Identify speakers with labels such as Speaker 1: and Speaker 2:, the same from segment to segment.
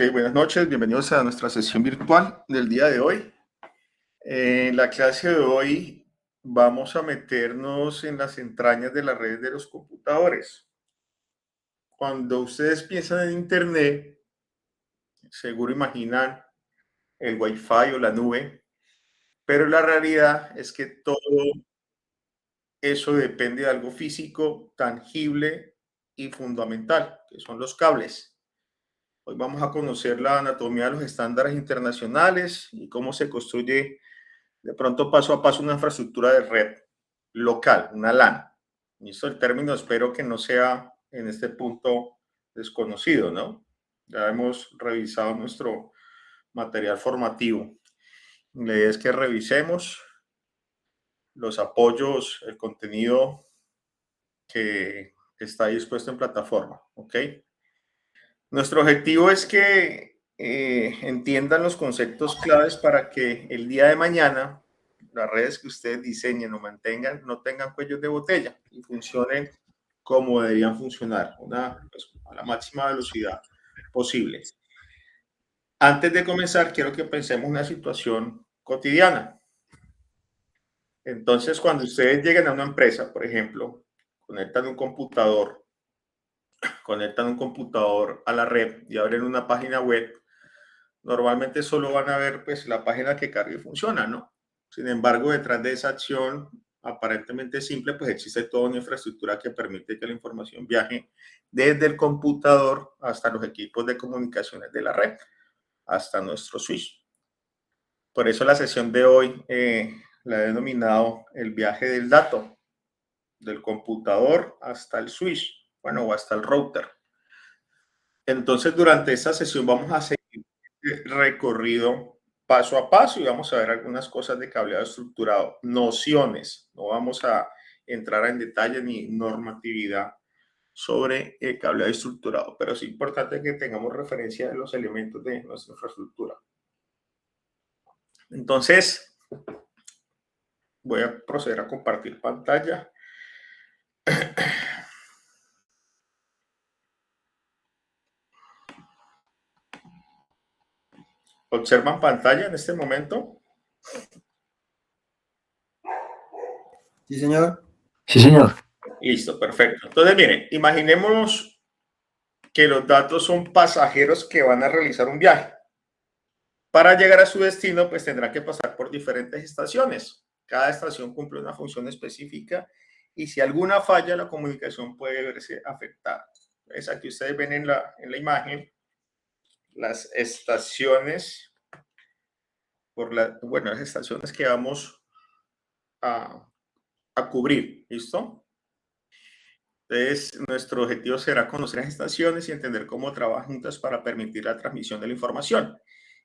Speaker 1: Ok, buenas noches, bienvenidos a nuestra sesión virtual del día de hoy. En la clase de hoy vamos a meternos en las entrañas de las redes de los computadores. Cuando ustedes piensan en Internet, seguro imaginan el Wi-Fi o la nube, pero la realidad es que todo eso depende de algo físico, tangible y fundamental, que son los cables. Hoy vamos a conocer la anatomía de los estándares internacionales y cómo se construye de pronto paso a paso una infraestructura de red local, una LAN. ¿Listo? El término espero que no sea en este punto desconocido, ¿no? Ya hemos revisado nuestro material formativo. La idea es que revisemos los apoyos, el contenido que está dispuesto en plataforma, ¿ok? Nuestro objetivo es que entiendan los conceptos claves para que el día de mañana las redes que ustedes diseñen o mantengan no tengan cuellos de botella y funcionen como deberían funcionar, pues, a la máxima velocidad posible. Antes de comenzar, quiero que pensemos una situación cotidiana. Entonces, cuando ustedes lleguen a una empresa, por ejemplo, conectan un computador a la red y abren una página web, normalmente solo van a ver pues la página que carga y funciona, ¿no? Sin embargo, detrás de esa acción aparentemente simple, pues existe toda una infraestructura que permite que la información viaje desde el computador hasta los equipos de comunicaciones de la red, hasta nuestro switch. Por eso la sesión de hoy la he denominado el viaje del dato, del computador hasta el switch, bueno, o hasta el router. Entonces, durante esta sesión vamos a seguir recorrido paso a paso y vamos a ver algunas cosas de cableado estructurado, nociones, no vamos a entrar en detalle ni normatividad sobre el cableado estructurado, pero es importante que tengamos referencia de los elementos de nuestra infraestructura. Entonces, voy a proceder a compartir pantalla. ¿Observan pantalla en este momento?
Speaker 2: Sí, señor.
Speaker 3: Sí, señor.
Speaker 1: Listo, perfecto. Entonces, miren, imaginémonos que los datos son pasajeros que van a realizar un viaje. Para llegar a su destino, pues tendrá que pasar por diferentes estaciones. Cada estación cumple una función específica y si alguna falla, la comunicación puede verse afectada. Entonces, aquí ustedes ven en la imagen las estaciones, las estaciones que vamos a cubrir, ¿listo? Entonces, nuestro objetivo será conocer las estaciones y entender cómo trabajan juntas para permitir la transmisión de la información.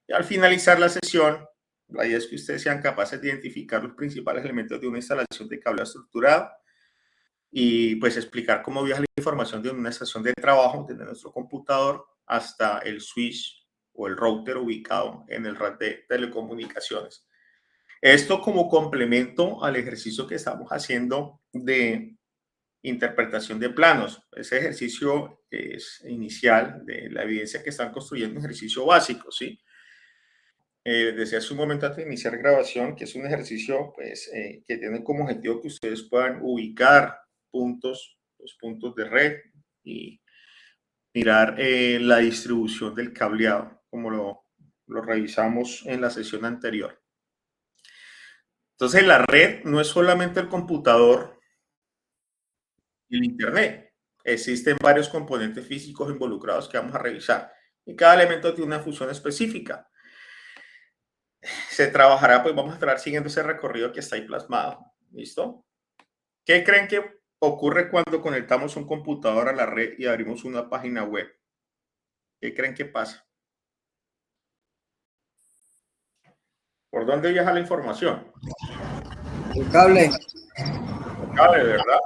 Speaker 1: Y al finalizar la sesión, la idea es que ustedes sean capaces de identificar los principales elementos de una instalación de cable estructurado y pues explicar cómo viaja la información de una estación de trabajo, desde nuestro computador hasta el switch o el router ubicado en el red de telecomunicaciones. Esto como complemento al ejercicio que estamos haciendo de interpretación de planos. Ese ejercicio es inicial de la evidencia que están construyendo, un ejercicio básico, ¿sí? Decía hace un momento antes de iniciar grabación que es un ejercicio pues, que tiene como objetivo que ustedes puedan ubicar los puntos de red y mirar la distribución del cableado, como lo revisamos en la sesión anterior. Entonces, la red no es solamente el computador y el Internet. Existen varios componentes físicos involucrados que vamos a revisar y cada elemento tiene una función específica. Se trabajará, pues vamos a estar siguiendo ese recorrido que está ahí plasmado. ¿Listo? ¿Qué creen que ocurre cuando conectamos un computador a la red y abrimos una página web? ¿Qué creen que pasa? ¿Por dónde viaja la información?
Speaker 2: El cable.
Speaker 1: Cable, ¿verdad?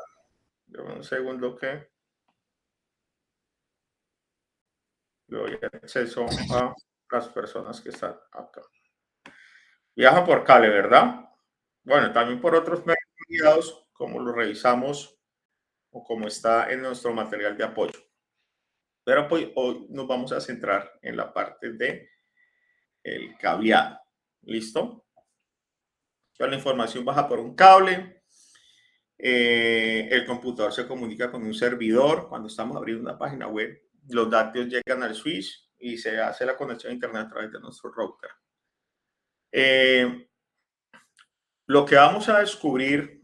Speaker 1: Un segundo que le doy acceso a las personas que están acá. Viaja por cable, ¿verdad? Bueno, también por otros medios, como lo revisamos o como está en nuestro material de apoyo. Pero pues, hoy nos vamos a centrar en la parte de el cableado. ¿Listo? Toda la información baja por un cable. El computador se comunica con un servidor. Cuando estamos abriendo una página web, los datos llegan al switch y se hace la conexión a internet a través de nuestro router. Lo que vamos a descubrir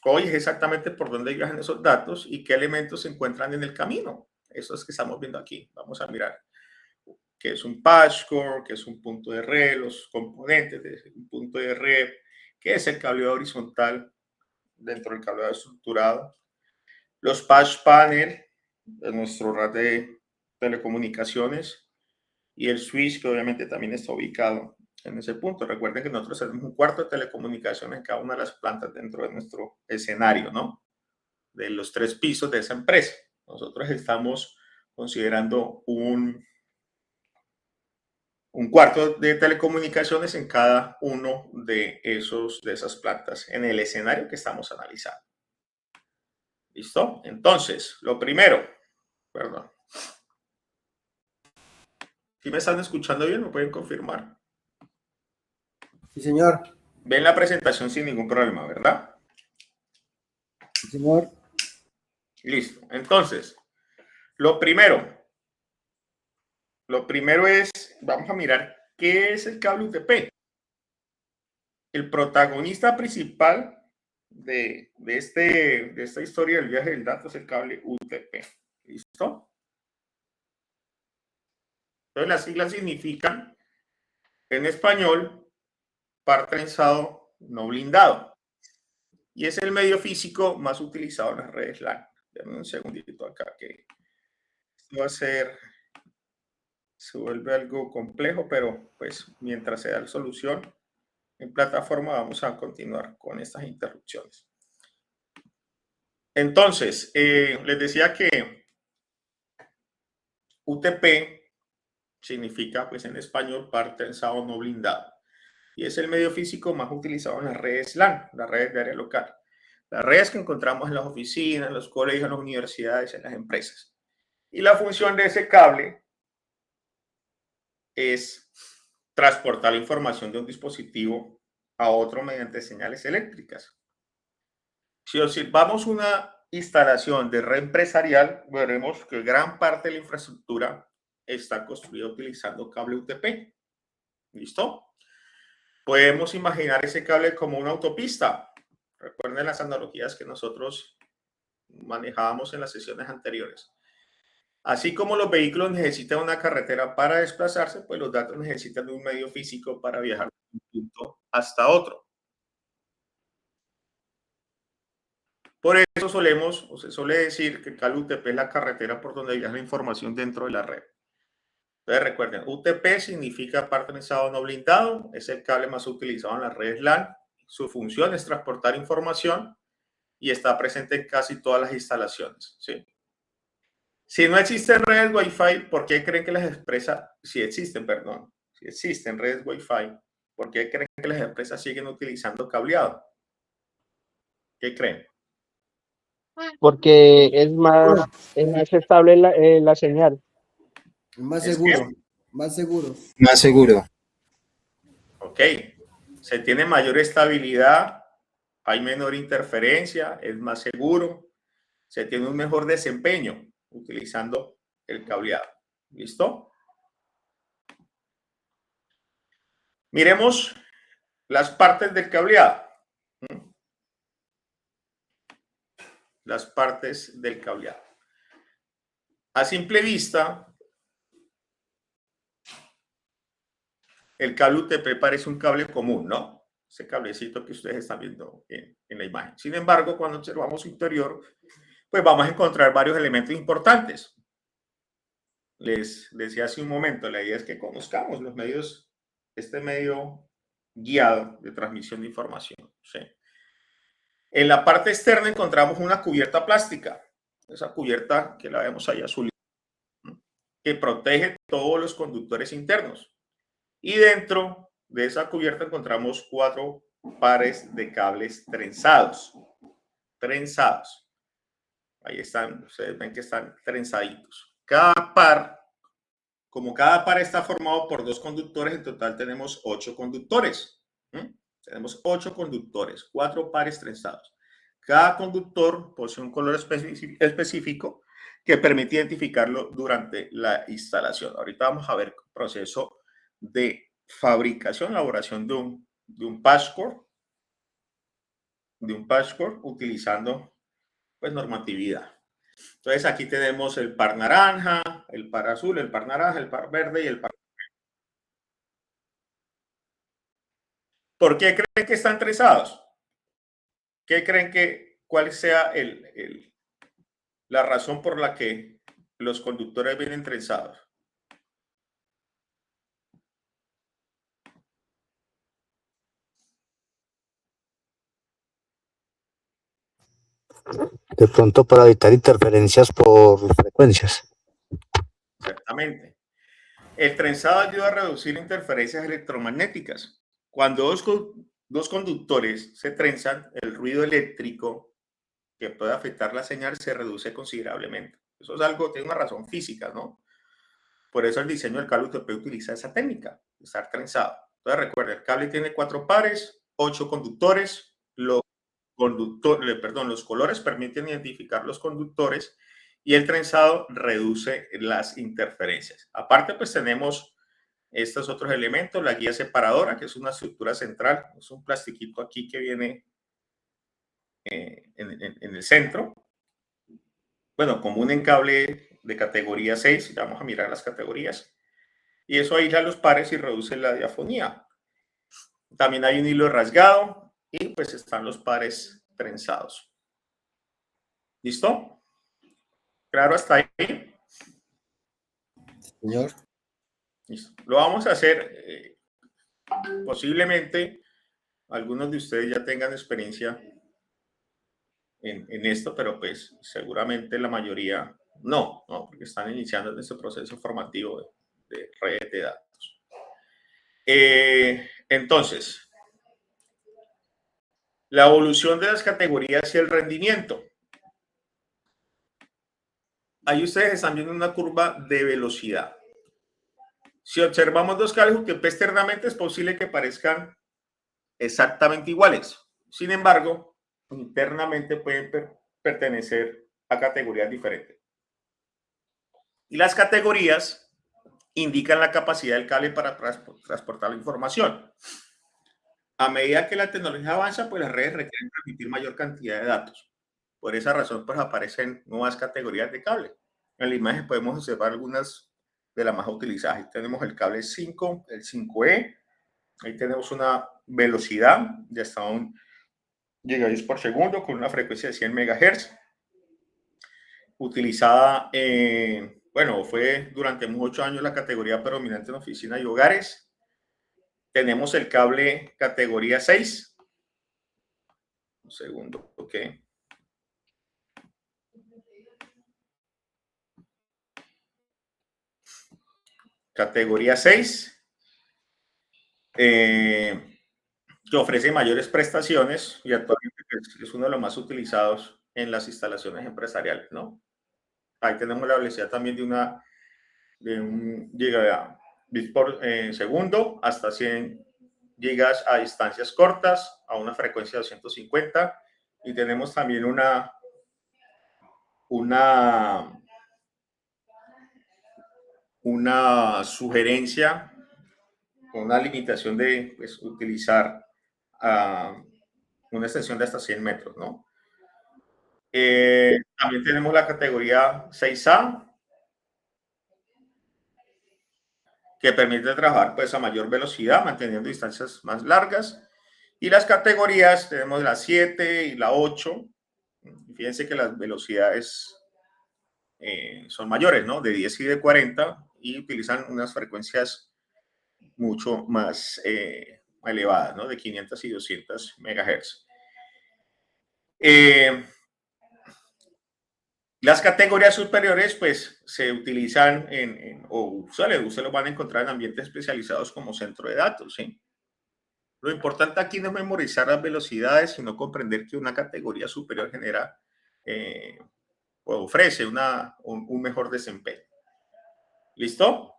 Speaker 1: hoy es exactamente por dónde viajan esos datos y qué elementos se encuentran en el camino. Eso es que estamos viendo aquí. Vamos a mirar qué es un patchcore, qué es un punto de red, los componentes de un punto de red, qué es el cableado horizontal dentro del cableado estructurado, los patch panel de nuestro red de telecomunicaciones y el switch, que obviamente también está ubicado en ese punto. Recuerden que nosotros tenemos un cuarto de telecomunicaciones en cada una de las plantas dentro de nuestro escenario, ¿no? De los 3 pisos de esa empresa. Nosotros estamos considerando un cuarto de telecomunicaciones en cada uno de esas plantas en el escenario que estamos analizando. ¿Listo? Entonces, lo primero, perdón. ¿Sí me están escuchando bien? ¿Me pueden confirmar?
Speaker 2: Sí, señor.
Speaker 1: Ven la presentación sin ningún problema, ¿verdad?
Speaker 2: Sí, señor.
Speaker 1: Listo. Entonces, lo primero es, vamos a mirar qué es el cable UTP. El protagonista principal de esta historia del viaje del dato es el cable UTP. ¿Listo? Entonces, las siglas significan, en español, par trenzado no blindado. Y es el medio físico más utilizado en las redes LAN. Denme un segundito acá que esto va a ser, se vuelve algo complejo, pero pues mientras se da la solución en plataforma vamos a continuar con estas interrupciones. Entonces, les decía que UTP significa, pues en español, par trenzado no blindado. Y es el medio físico más utilizado en las redes LAN, las redes de área local. Las redes que encontramos en las oficinas, en los colegios, en las universidades, en las empresas. Y la función de ese cable es transportar la información de un dispositivo a otro mediante señales eléctricas. Si observamos una instalación de red empresarial, veremos que gran parte de la infraestructura está construida utilizando cable UTP. ¿Listo? Podemos imaginar ese cable como una autopista. Recuerden las analogías que nosotros manejábamos en las sesiones anteriores. Así como los vehículos necesitan una carretera para desplazarse, pues los datos necesitan un medio físico para viajar de un punto hasta otro. Por eso se suele decir que el cable UTP es la carretera por donde viaja la información dentro de la red. Entonces recuerden, UTP significa par trenzado no blindado, es el cable más utilizado en las redes LAN. Su función es transportar información y está presente en casi todas las instalaciones, ¿sí? Si no existen redes Wi-Fi, ¿por qué creen que las empresas, si existen redes Wi-Fi, ¿por qué creen que las empresas siguen utilizando cableado? ¿Qué creen?
Speaker 3: Porque es más estable la señal.
Speaker 2: Más
Speaker 1: ¿Es
Speaker 2: seguro.
Speaker 1: qué?
Speaker 2: Más seguro.
Speaker 4: Más seguro.
Speaker 1: Ok. Se tiene mayor estabilidad, hay menor interferencia, es más seguro, se tiene un mejor desempeño utilizando el cableado. ¿Listo? Miremos las partes del cableado. Las partes del cableado. A simple vista, el cable UTP parece un cable común, ¿no? Ese cablecito que ustedes están viendo en la imagen. Sin embargo, cuando observamos su interior, pues vamos a encontrar varios elementos importantes. Les decía hace un momento, la idea es que conozcamos los medios, este medio guiado de transmisión de información, ¿sí? En la parte externa encontramos una cubierta plástica, esa cubierta que la vemos ahí azul, que protege todos los conductores internos. Y dentro de esa cubierta encontramos 4 pares de cables trenzados. Ahí están, ustedes ven que están trenzaditos. Como cada par está formado por 2 conductores, en total tenemos 8 conductores. Tenemos 8 conductores, 4 pares trenzados. Cada conductor posee un color específico que permite identificarlo durante la instalación. Ahorita vamos a ver el proceso de fabricación, elaboración de un patchwork, utilizando pues normatividad. Entonces aquí tenemos el par naranja, el par azul, el par naranja, el par verde y el par. ¿Por qué creen que están trenzados? ¿Qué creen cuál sea la razón por la que los conductores vienen trenzados?
Speaker 4: De pronto para evitar interferencias por frecuencias.
Speaker 1: Exactamente. El trenzado ayuda a reducir interferencias electromagnéticas. Cuando dos conductores se trenzan, el ruido eléctrico que puede afectar la señal se reduce considerablemente. Eso es algo, tiene una razón física, ¿no? Por eso el diseño del cable UTP utiliza esa técnica, de estar trenzado. Entonces recuerda, el cable tiene 4 pares, 8 conductores. Los colores permiten identificar los conductores y el trenzado reduce las interferencias. Aparte, pues tenemos estos otros elementos, la guía separadora, que es una estructura central, es un plastiquito aquí que viene en el centro. Bueno, común en cable de categoría 6, vamos a mirar las categorías. Y eso aísla los pares y reduce la diafonía. También hay un hilo rasgado y pues están los pares trenzados. ¿Listo? ¿Claro hasta ahí?
Speaker 2: Señor.
Speaker 1: Listo. Lo vamos a hacer, posiblemente algunos de ustedes ya tengan experiencia en esto, pero pues seguramente la mayoría no, porque están iniciando en este proceso formativo de redes de datos. Entonces, la evolución de las categorías y el rendimiento. Ahí ustedes están viendo una curva de velocidad. Si observamos 2 cables UTP externamente, es posible que parezcan exactamente iguales. Sin embargo, internamente pueden pertenecer a categorías diferentes. Y las categorías indican la capacidad del cable para transportar la información. A medida que la tecnología avanza, pues las redes requieren transmitir mayor cantidad de datos. Por esa razón, pues aparecen nuevas categorías de cable. En la imagen podemos observar algunas de las más utilizadas. Ahí tenemos el cable 5, el 5E. Ahí tenemos una velocidad de hasta 1 gigabits por segundo con una frecuencia de 100 MHz. Utilizada, bueno, fue durante muchos años la categoría predominante en oficinas y hogares. Tenemos el cable categoría 6. Un segundo, ok. Categoría 6, que ofrece mayores prestaciones y actualmente es uno de los más utilizados en las instalaciones empresariales, ¿no? Ahí tenemos la velocidad también de 1 gigabit por segundo hasta 100 gigas a distancias cortas, a una frecuencia de 250, y tenemos también una sugerencia, una limitación de pues, utilizar una extensión de hasta 100 metros, ¿no? También tenemos la categoría 6A, que permite trabajar pues, a mayor velocidad, manteniendo distancias más largas. Y las categorías, tenemos la 7 y la 8. Fíjense que las velocidades son mayores, ¿no? De 10 y de 40, y utilizan unas frecuencias mucho más elevadas, ¿no? De 500 y 200 MHz. Las categorías superiores, pues, se utilizan ustedes lo van a encontrar en ambientes especializados como centro de datos, ¿sí? Lo importante aquí no es memorizar las velocidades, sino comprender que una categoría superior genera ofrece un mejor desempeño. ¿Listo?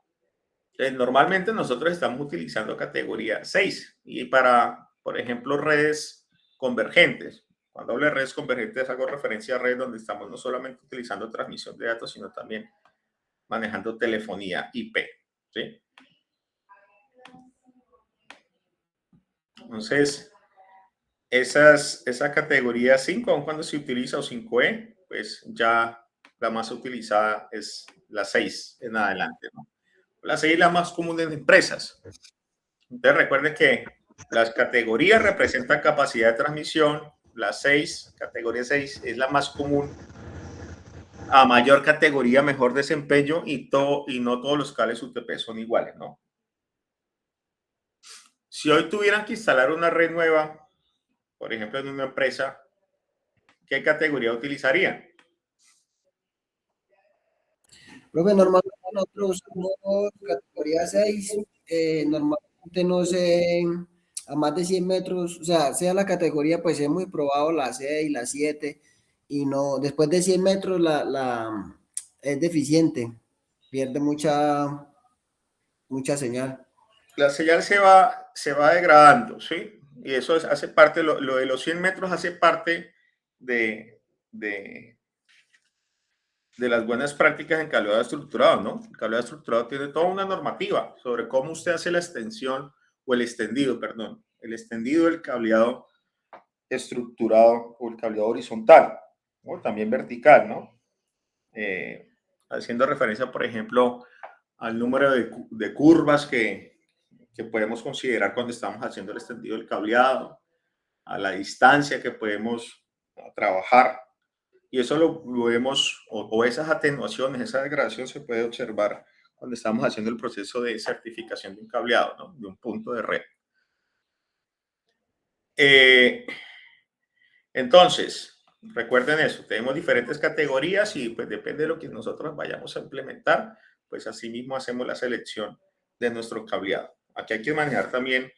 Speaker 1: Normalmente nosotros estamos utilizando categoría 6 y para, por ejemplo, redes convergentes. Cuando hablo de redes convergentes hago referencia a redes donde estamos no solamente utilizando transmisión de datos, sino también manejando telefonía IP. ¿Sí? Entonces, esa categoría 5, aun cuando se utiliza, o 5E, pues ya la más utilizada es la 6 en adelante, ¿no? La 6 es la más común en empresas. Entonces recuerden que las categorías representan capacidad de transmisión. La 6, categoría 6, es la más común. A mayor categoría, mejor desempeño y no todos los cables UTP son iguales, ¿no? Si hoy tuvieran que instalar una red nueva, por ejemplo, en una empresa, ¿qué categoría utilizarían?
Speaker 2: Profe, normalmente nosotros usamos categoría 6, normalmente no sé, a más de 100 metros, o sea la categoría, pues es muy probado la 6, la 7, y no, después de 100 metros es deficiente, pierde mucha señal.
Speaker 1: La señal se va degradando, ¿sí? Y eso hace parte, lo de los 100 metros hace parte de, de, de las buenas prácticas en cableado estructurado, ¿no? El cableado estructurado tiene toda una normativa sobre cómo usted hace la extensión o el extendido, perdón, el extendido del cableado estructurado o el cableado horizontal, o también vertical, ¿no? Haciendo referencia, por ejemplo, al número de curvas que podemos considerar cuando estamos haciendo el extendido del cableado, a la distancia que podemos trabajar. Y eso lo vemos, o esas atenuaciones, esa degradación se puede observar cuando estamos haciendo el proceso de certificación de un cableado, ¿no? De un punto de red. Entonces, recuerden eso, tenemos diferentes categorías y pues depende de lo que nosotros vayamos a implementar, pues así mismo hacemos la selección de nuestro cableado. Aquí hay que manejar también,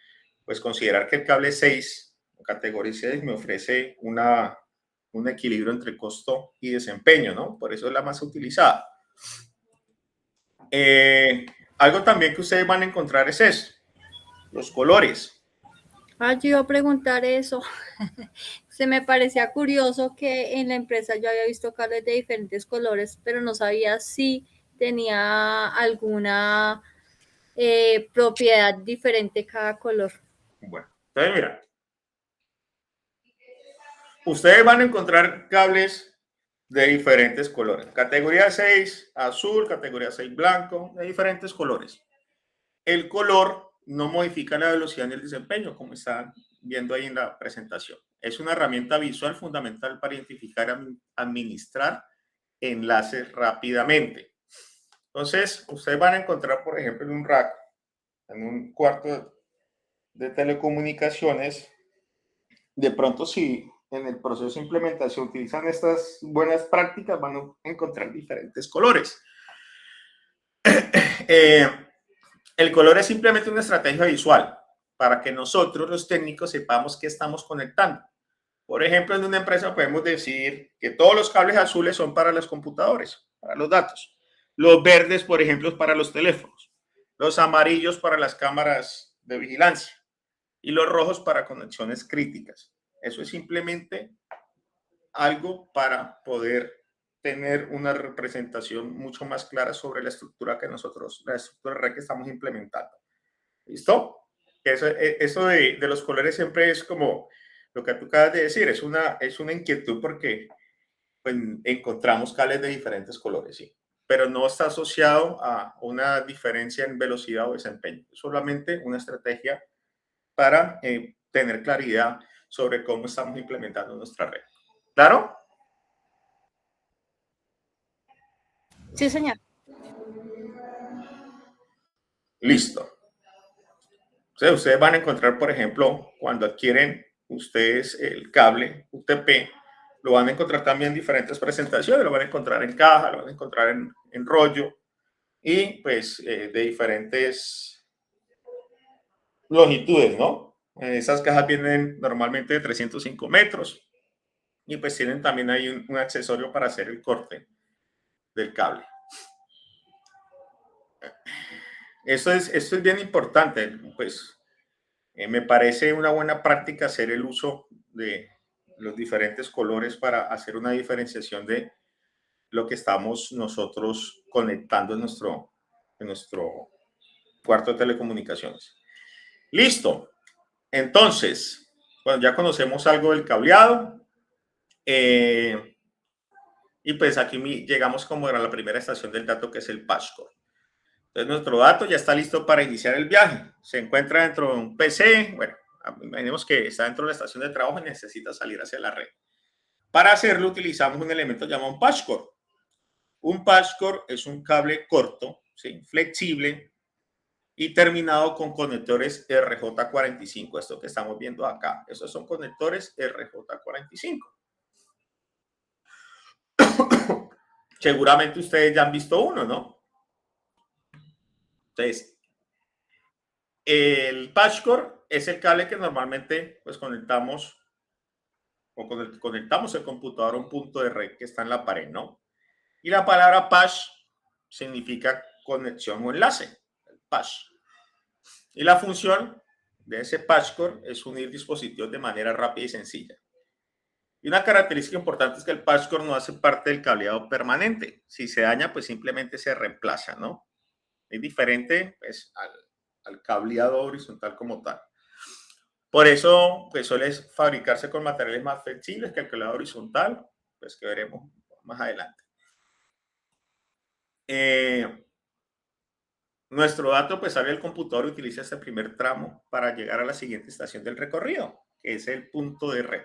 Speaker 1: pues considerar que el cable 6, categoría 6, me ofrece un equilibrio entre costo y desempeño, ¿no? Por eso es la más utilizada. Algo también que ustedes van a encontrar es eso, los colores.
Speaker 5: Yo iba a preguntar eso. Se me parecía curioso que en la empresa yo había visto cables de diferentes colores, pero no sabía si tenía alguna propiedad diferente cada color.
Speaker 1: Bueno, entonces mira, ustedes van a encontrar cables de diferentes colores. Categoría 6 azul, categoría 6 blanco, de diferentes colores. El color no modifica la velocidad ni el desempeño, como están viendo ahí en la presentación. Es una herramienta visual fundamental para identificar y administrar enlaces rápidamente. Entonces, ustedes van a encontrar, por ejemplo, en un rack, en un cuarto de telecomunicaciones, de pronto si en el proceso de implementación utilizan estas buenas prácticas, van a encontrar diferentes colores. El color es simplemente una estrategia visual para que nosotros los técnicos sepamos qué estamos conectando. Por ejemplo, en una empresa podemos decir que todos los cables azules son para los computadores, para los datos. Los verdes, por ejemplo, para los teléfonos. Los amarillos para las cámaras de vigilancia. Y los rojos para conexiones críticas. Eso es simplemente algo para poder tener una representación mucho más clara sobre la estructura que nosotros, la estructura de red que estamos implementando. ¿Listo? Eso de los colores siempre es como lo que tú acabas de decir, es una inquietud porque pues, encontramos cables de diferentes colores, sí, pero no está asociado a una diferencia en velocidad o desempeño, es solamente una estrategia para tener claridad sobre cómo estamos implementando nuestra red. ¿Claro?
Speaker 5: Sí, señor.
Speaker 1: Listo. Entonces, ustedes van a encontrar, por ejemplo, cuando adquieren ustedes el cable UTP, lo van a encontrar también en diferentes presentaciones, lo van a encontrar en caja, lo van a encontrar en rollo y pues de diferentes longitudes, ¿no? Esas cajas vienen normalmente de 305 metros, y pues tienen también ahí un accesorio para hacer el corte del cable. Esto es bien importante, pues me parece una buena práctica hacer el uso de los diferentes colores para hacer una diferenciación de lo que estamos nosotros conectando en nuestro cuarto de telecomunicaciones. Listo. Entonces, bueno, ya conocemos algo del cableado. Y pues aquí llegamos como era la primera estación del dato, que es el patchcore. Entonces nuestro dato ya está listo para iniciar el viaje. Se encuentra dentro de un PC. Bueno, imaginemos que está dentro de la estación de trabajo y necesita salir hacia la red. Para hacerlo utilizamos un elemento llamado un patchcore. Un patchcore es un cable corto, ¿sí?, flexible y terminado con conectores RJ45. Esto que estamos viendo acá, esos son conectores RJ45. Seguramente ustedes ya han visto uno, ¿no? Entonces, el patchcore es el cable que normalmente pues conectamos o conectamos el computador a un punto de red que está en la pared, ¿no? Y la palabra patch significa conexión o enlace, el patch. Y la función de ese patchcore es unir dispositivos de manera rápida y sencilla. Y una característica importante es que el patchcore no hace parte del cableado permanente. Si se daña, pues simplemente se reemplaza, ¿no? Es diferente pues, al cableado horizontal como tal. Por eso, pues suele fabricarse con materiales más flexibles que el cableado horizontal, pues que veremos más adelante. Nuestro dato pues sale del computador y utiliza este primer tramo para llegar a la siguiente estación del recorrido, que es el punto de red.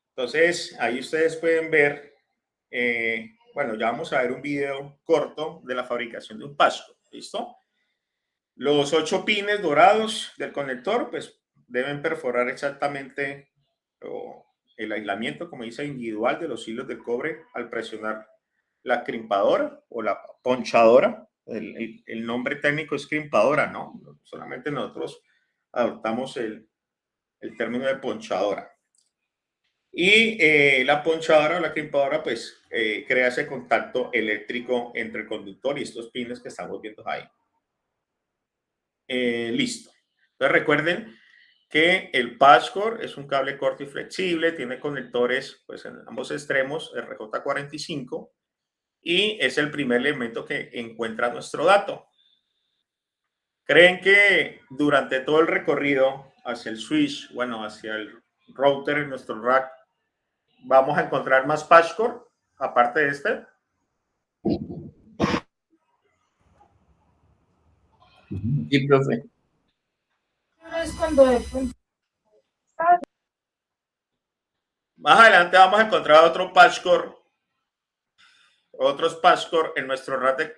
Speaker 1: Entonces, ahí ustedes pueden ver, bueno, ya vamos a ver un video corto de la fabricación de un patchcore, ¿listo? Los 8 pines dorados del conector, pues deben perforar exactamente el aislamiento, como dice, individual de los hilos de cobre al presionar la crimpadora o la ponchadora. El nombre técnico es crimpadora, ¿no? Solamente nosotros adoptamos el término de ponchadora. Y la ponchadora o la crimpadora, pues, crea ese contacto eléctrico entre el conductor y estos pines que estamos viendo ahí. Listo. Entonces recuerden que el patchcore es un cable corto y flexible, tiene conectores pues, en ambos extremos, RJ45, y es el primer elemento que encuentra nuestro dato. ¿Creen que durante todo el recorrido hacia el switch, bueno, hacia el router en nuestro rack, vamos a encontrar más patchcore aparte de este?
Speaker 6: Sí, profe.
Speaker 1: Más adelante vamos a encontrar otro patchcore, otros patchcore en nuestro rack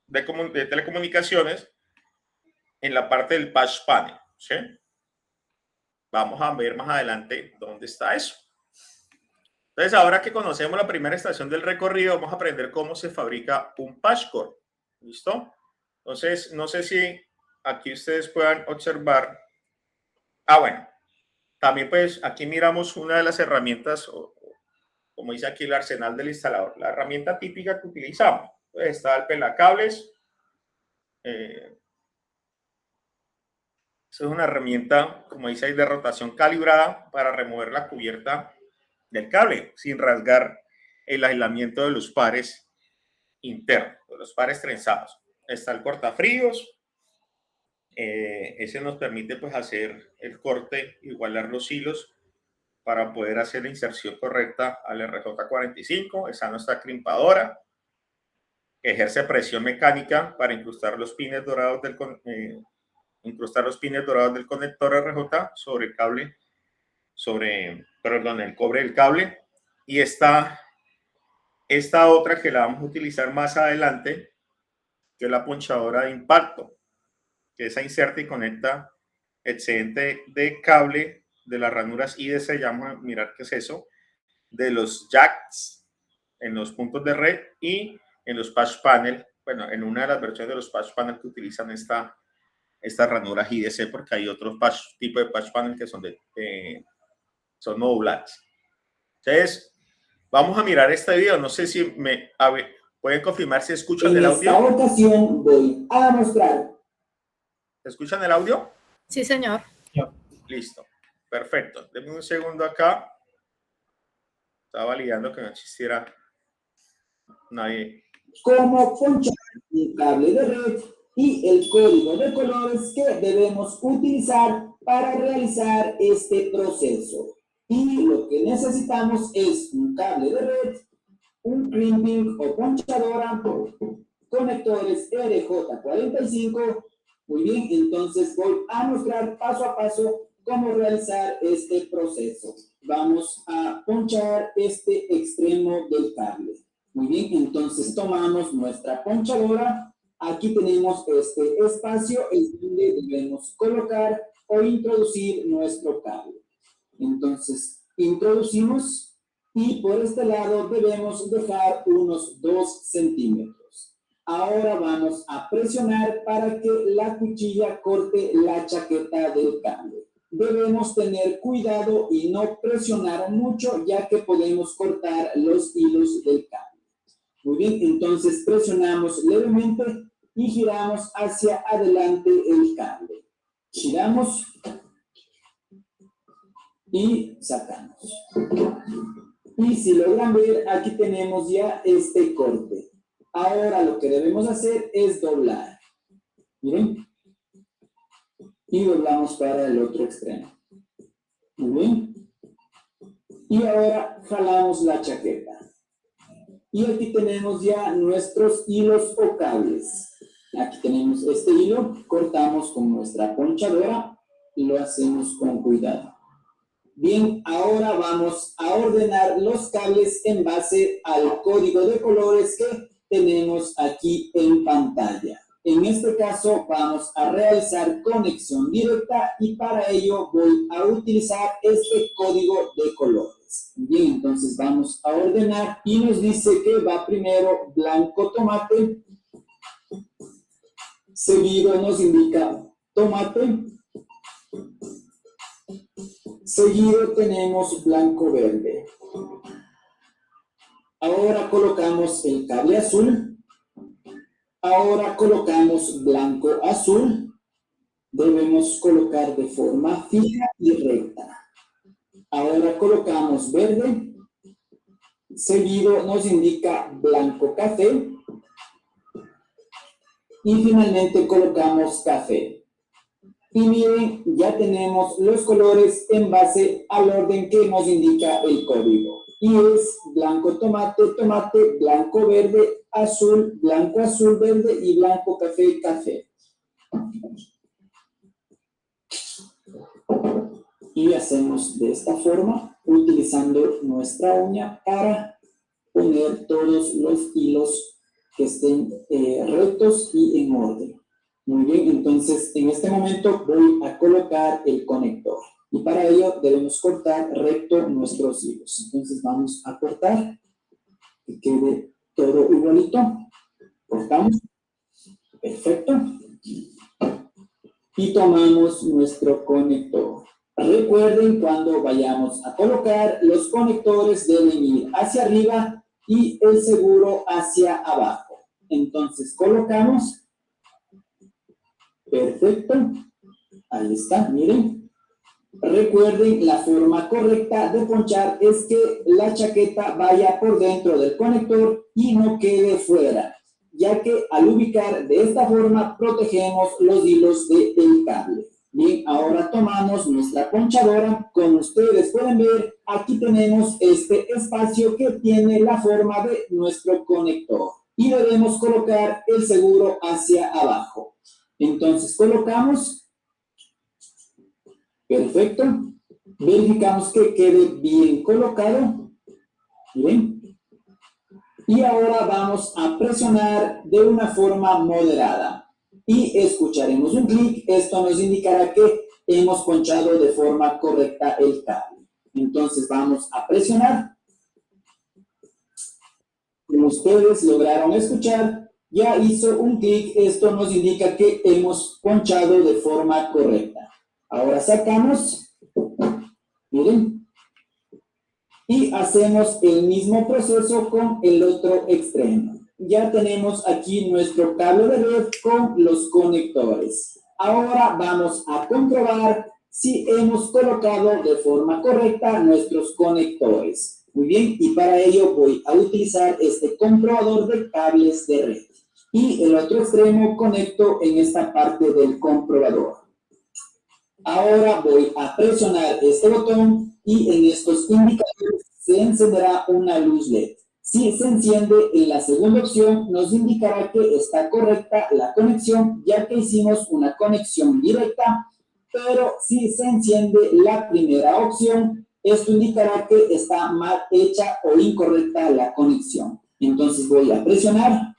Speaker 1: de telecomunicaciones en la parte del patch panel, ¿sí? Vamos a ver más adelante dónde está eso. Entonces, ahora que conocemos la primera estación del recorrido, vamos a aprender cómo se fabrica un patchcore. ¿Listo? Entonces, no sé si aquí ustedes puedan observar. Bueno, también pues aquí miramos una de las herramientas, como dice aquí, el arsenal del instalador. La herramienta típica que utilizamos. Pues está el pelacables. Es una herramienta, como dice ahí, de rotación calibrada para remover la cubierta del cable sin rasgar el aislamiento de los pares internos, de los pares trenzados. Está el cortafríos. Ese nos permite pues hacer el corte, igualar los hilos para poder hacer la inserción correcta al RJ45. Está nuestra crimpadora, que ejerce presión mecánica para incrustar los pines dorados del conector RJ sobre el cable, el cobre del cable. Y esta otra que la vamos a utilizar más adelante, que es la ponchadora de impacto, que esa inserta y conecta excedente de cable de las ranuras IDC, llama, mirar qué es eso, de los jacks en los puntos de red y en los patch panel, bueno, en una de las versiones de los patch panel que utilizan estas ranuras IDC, porque hay otros tipo de patch panel que son modulares. Entonces, vamos a mirar este video. No sé si pueden confirmar si escuchan el audio.
Speaker 7: En esta ocasión voy a mostrar.
Speaker 1: ¿Escuchan el audio?
Speaker 5: Sí, señor.
Speaker 1: Listo. Perfecto. Denme un segundo acá. Estaba validando que no existiera nadie.
Speaker 7: Cómo ponchar un cable de red y el código de colores que debemos utilizar para realizar este proceso. Y lo que necesitamos es un cable de red, un crimping o ponchadora, conectores RJ45. Muy bien, entonces voy a mostrar paso a paso cómo realizar este proceso. Vamos a ponchar este extremo del cable. Muy bien, entonces tomamos nuestra ponchadora. Aquí tenemos este espacio en donde debemos colocar o introducir nuestro cable. Entonces, introducimos y por este lado debemos dejar unos 2 centímetros. Ahora vamos a presionar para que la cuchilla corte la chaqueta del cable. Debemos tener cuidado y no presionar mucho, ya que podemos cortar los hilos del cable. Muy bien, entonces presionamos levemente y giramos hacia adelante el cable. Giramos y sacamos. Y si logran ver, aquí tenemos ya este corte. Ahora lo que debemos hacer es doblar. Miren. Y doblamos para el otro extremo. Muy bien. Y ahora jalamos la chaqueta. Y aquí tenemos ya nuestros hilos o cables. Aquí tenemos este hilo, cortamos con nuestra ponchadora y lo hacemos con cuidado. Bien, ahora vamos a ordenar los cables en base al código de colores que tenemos aquí en pantalla. En este caso vamos a realizar conexión directa y para ello voy a utilizar este código de colores. Bien, entonces vamos a ordenar y nos dice que va primero blanco tomate, seguido nos indica tomate, seguido tenemos blanco verde. Ahora colocamos el cable azul. Ahora colocamos blanco azul. Debemos colocar de forma fija y recta. Ahora colocamos verde. Seguido nos indica blanco café. Y finalmente colocamos café. Y miren, ya tenemos los colores en base al orden que nos indica el código. Y es blanco tomate, tomate, blanco verde, azul, blanco azul, verde y blanco café, café. Y hacemos de esta forma, utilizando nuestra uña para poner todos los hilos que estén rectos y en orden. Muy bien, entonces en este momento voy a colocar el conector. Y para ello debemos cortar recto nuestros hilos. Entonces vamos a cortar, que quede todo igualito. Cortamos. Perfecto. Y tomamos nuestro conector. Recuerden, cuando vayamos a colocar, los conectores deben ir hacia arriba y el seguro hacia abajo. Entonces colocamos. Perfecto. Ahí está, miren. Recuerden, la forma correcta de ponchar es que la chaqueta vaya por dentro del conector y no quede fuera, ya que al ubicar de esta forma protegemos los hilos del cable. Bien, ahora tomamos nuestra ponchadora. Como ustedes pueden ver, aquí tenemos este espacio que tiene la forma de nuestro conector y debemos colocar el seguro hacia abajo. Entonces colocamos. Perfecto. Verificamos que quede bien colocado. Bien. Y ahora vamos a presionar de una forma moderada. Y escucharemos un clic. Esto nos indicará que hemos ponchado de forma correcta el cable. Entonces vamos a presionar. Como ustedes lograron escuchar, ya hizo un clic. Esto nos indica que hemos ponchado de forma correcta. Ahora sacamos, miren, Y hacemos el mismo proceso con el otro extremo. Ya tenemos aquí nuestro cable de red con los conectores. Ahora vamos a comprobar si hemos colocado de forma correcta nuestros conectores. Muy bien, y para ello voy a utilizar este comprobador de cables de red. Y el otro extremo conecto en esta parte del comprobador. Ahora voy a presionar este botón y en estos indicadores se encenderá una luz LED. Si se enciende en la segunda opción, nos indicará que está correcta la conexión, ya que hicimos una conexión directa, pero si se enciende la primera opción, esto indicará que está mal hecha o incorrecta la conexión. Entonces voy a presionar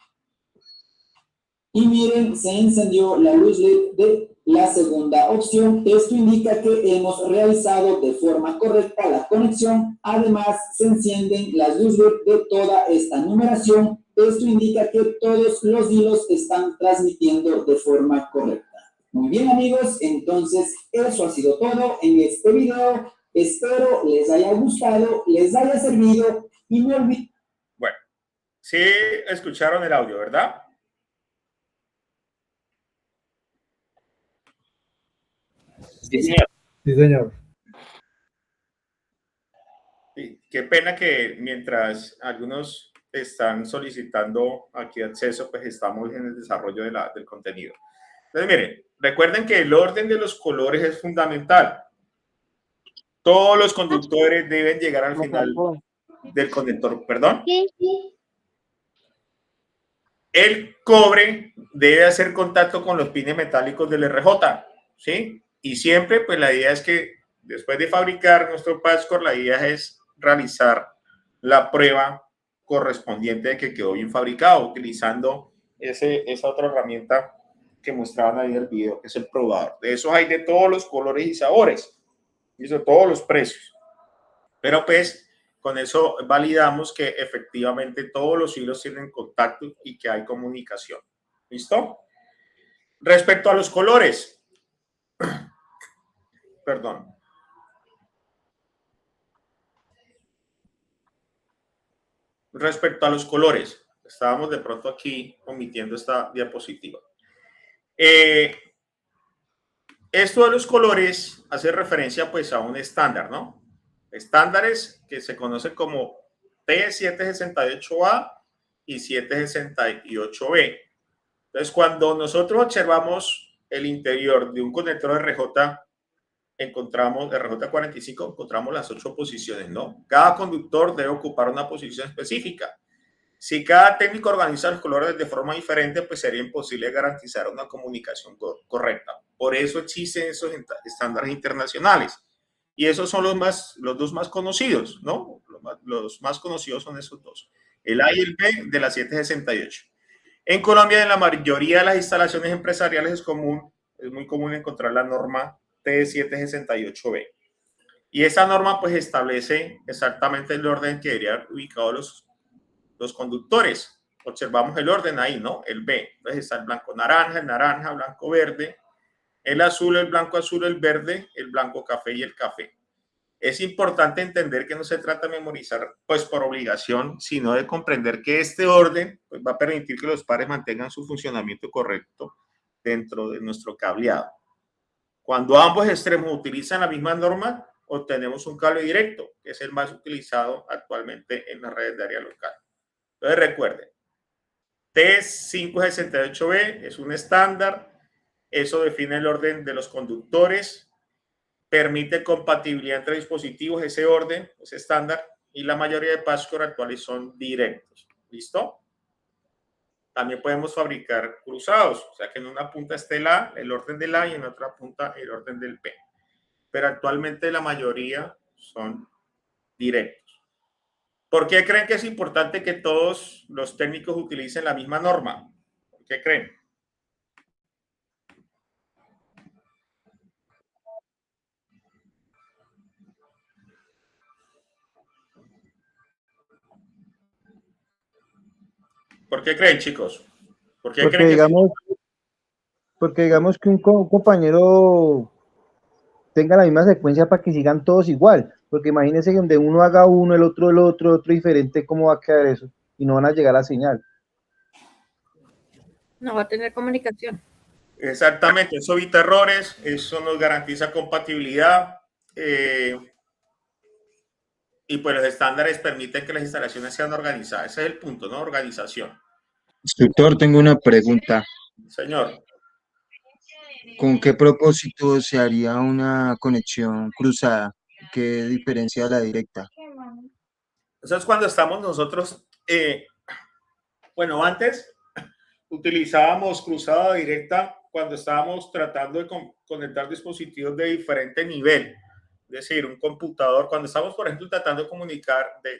Speaker 7: y miren, se encendió la luz LED de la segunda opción. Esto indica que hemos realizado de forma correcta la conexión. Además, se encienden las luces LED de toda esta numeración. Esto indica que todos los hilos están transmitiendo de forma correcta. Muy bien, amigos, entonces eso ha sido todo en este video. Espero les haya gustado, les haya servido y no olviden.
Speaker 1: Bueno, sí escucharon el audio, ¿verdad?
Speaker 6: Sí, señor.
Speaker 3: Sí, señor.
Speaker 1: Sí, qué pena que mientras algunos están solicitando aquí acceso, pues estamos en el desarrollo del contenido. Entonces, miren, recuerden que el orden de los colores es fundamental. Todos los conductores deben llegar al final del conector, perdón. El cobre debe hacer contacto con los pines metálicos del RJ, ¿sí? Y siempre, pues la idea es que después de fabricar nuestro patchcore, la idea es realizar la prueba correspondiente de que quedó bien fabricado, utilizando esa otra herramienta que mostraban ahí en el video, que es el probador. De esos hay de todos los colores y sabores, y de todos los precios. Pero pues con eso validamos que efectivamente todos los hilos tienen contacto y que hay comunicación. ¿Listo? Respecto a los colores, perdón. Respecto a los colores, estábamos de pronto aquí omitiendo esta diapositiva. Esto de los colores hace referencia pues a un estándar, ¿no? Estándares que se conocen como T768A y 768B. Entonces, cuando nosotros observamos el interior de un conector RJ, encontramos RJ45, encontramos las 8 posiciones, ¿no? Cada conductor debe ocupar una posición específica. Si cada técnico organiza los colores de forma diferente, pues sería imposible garantizar una comunicación correcta. Por eso existen esos estándares internacionales. Y esos son los dos más conocidos, ¿no? Los más conocidos son esos dos. El A y el B de la 768. En Colombia, en la mayoría de las instalaciones empresariales es muy común encontrar la norma T768B. Y esa norma pues establece exactamente el orden que deberían ubicados los conductores. Observamos el orden ahí, ¿no? El B. Entonces está el blanco naranja, el naranja, blanco verde, el azul, el blanco azul, el verde, el blanco café y el café. Es importante entender que no se trata de memorizar pues por obligación, sino de comprender que este orden pues, va a permitir que los pares mantengan su funcionamiento correcto dentro de nuestro cableado. Cuando ambos extremos utilizan la misma norma, obtenemos un cable directo, que es el más utilizado actualmente en las redes de área local. Entonces recuerden, T568B es un estándar, eso define el orden de los conductores, permite compatibilidad entre dispositivos, ese orden, ese estándar, y la mayoría de patchcore actuales son directos. ¿Listo? También podemos fabricar cruzados, o sea que en una punta esté el orden del A y en otra punta el orden del B. Pero actualmente la mayoría son directos. ¿Por qué creen que es importante que todos los técnicos utilicen la misma norma? ¿Por qué creen? ¿Por qué creen, chicos? ¿Por qué creen
Speaker 8: Porque digamos que un compañero tenga la misma secuencia para que sigan todos igual. Porque imagínense que donde uno haga uno, el otro diferente, ¿cómo va a quedar eso? Y no van a llegar a la señal.
Speaker 5: No va a tener comunicación.
Speaker 1: Exactamente, eso evita errores, eso nos garantiza compatibilidad y pues los estándares permiten que las instalaciones sean organizadas. Ese es el punto, ¿no? Organización.
Speaker 9: Instructor, tengo una pregunta.
Speaker 1: Señor.
Speaker 9: ¿Con qué propósito se haría una conexión cruzada? ¿Qué diferencia de la directa?
Speaker 1: Eso es cuando estamos nosotros, bueno, antes utilizábamos cruzada directa cuando estábamos tratando de conectar dispositivos de diferente nivel. Es decir, un computador, cuando estamos, por ejemplo, tratando de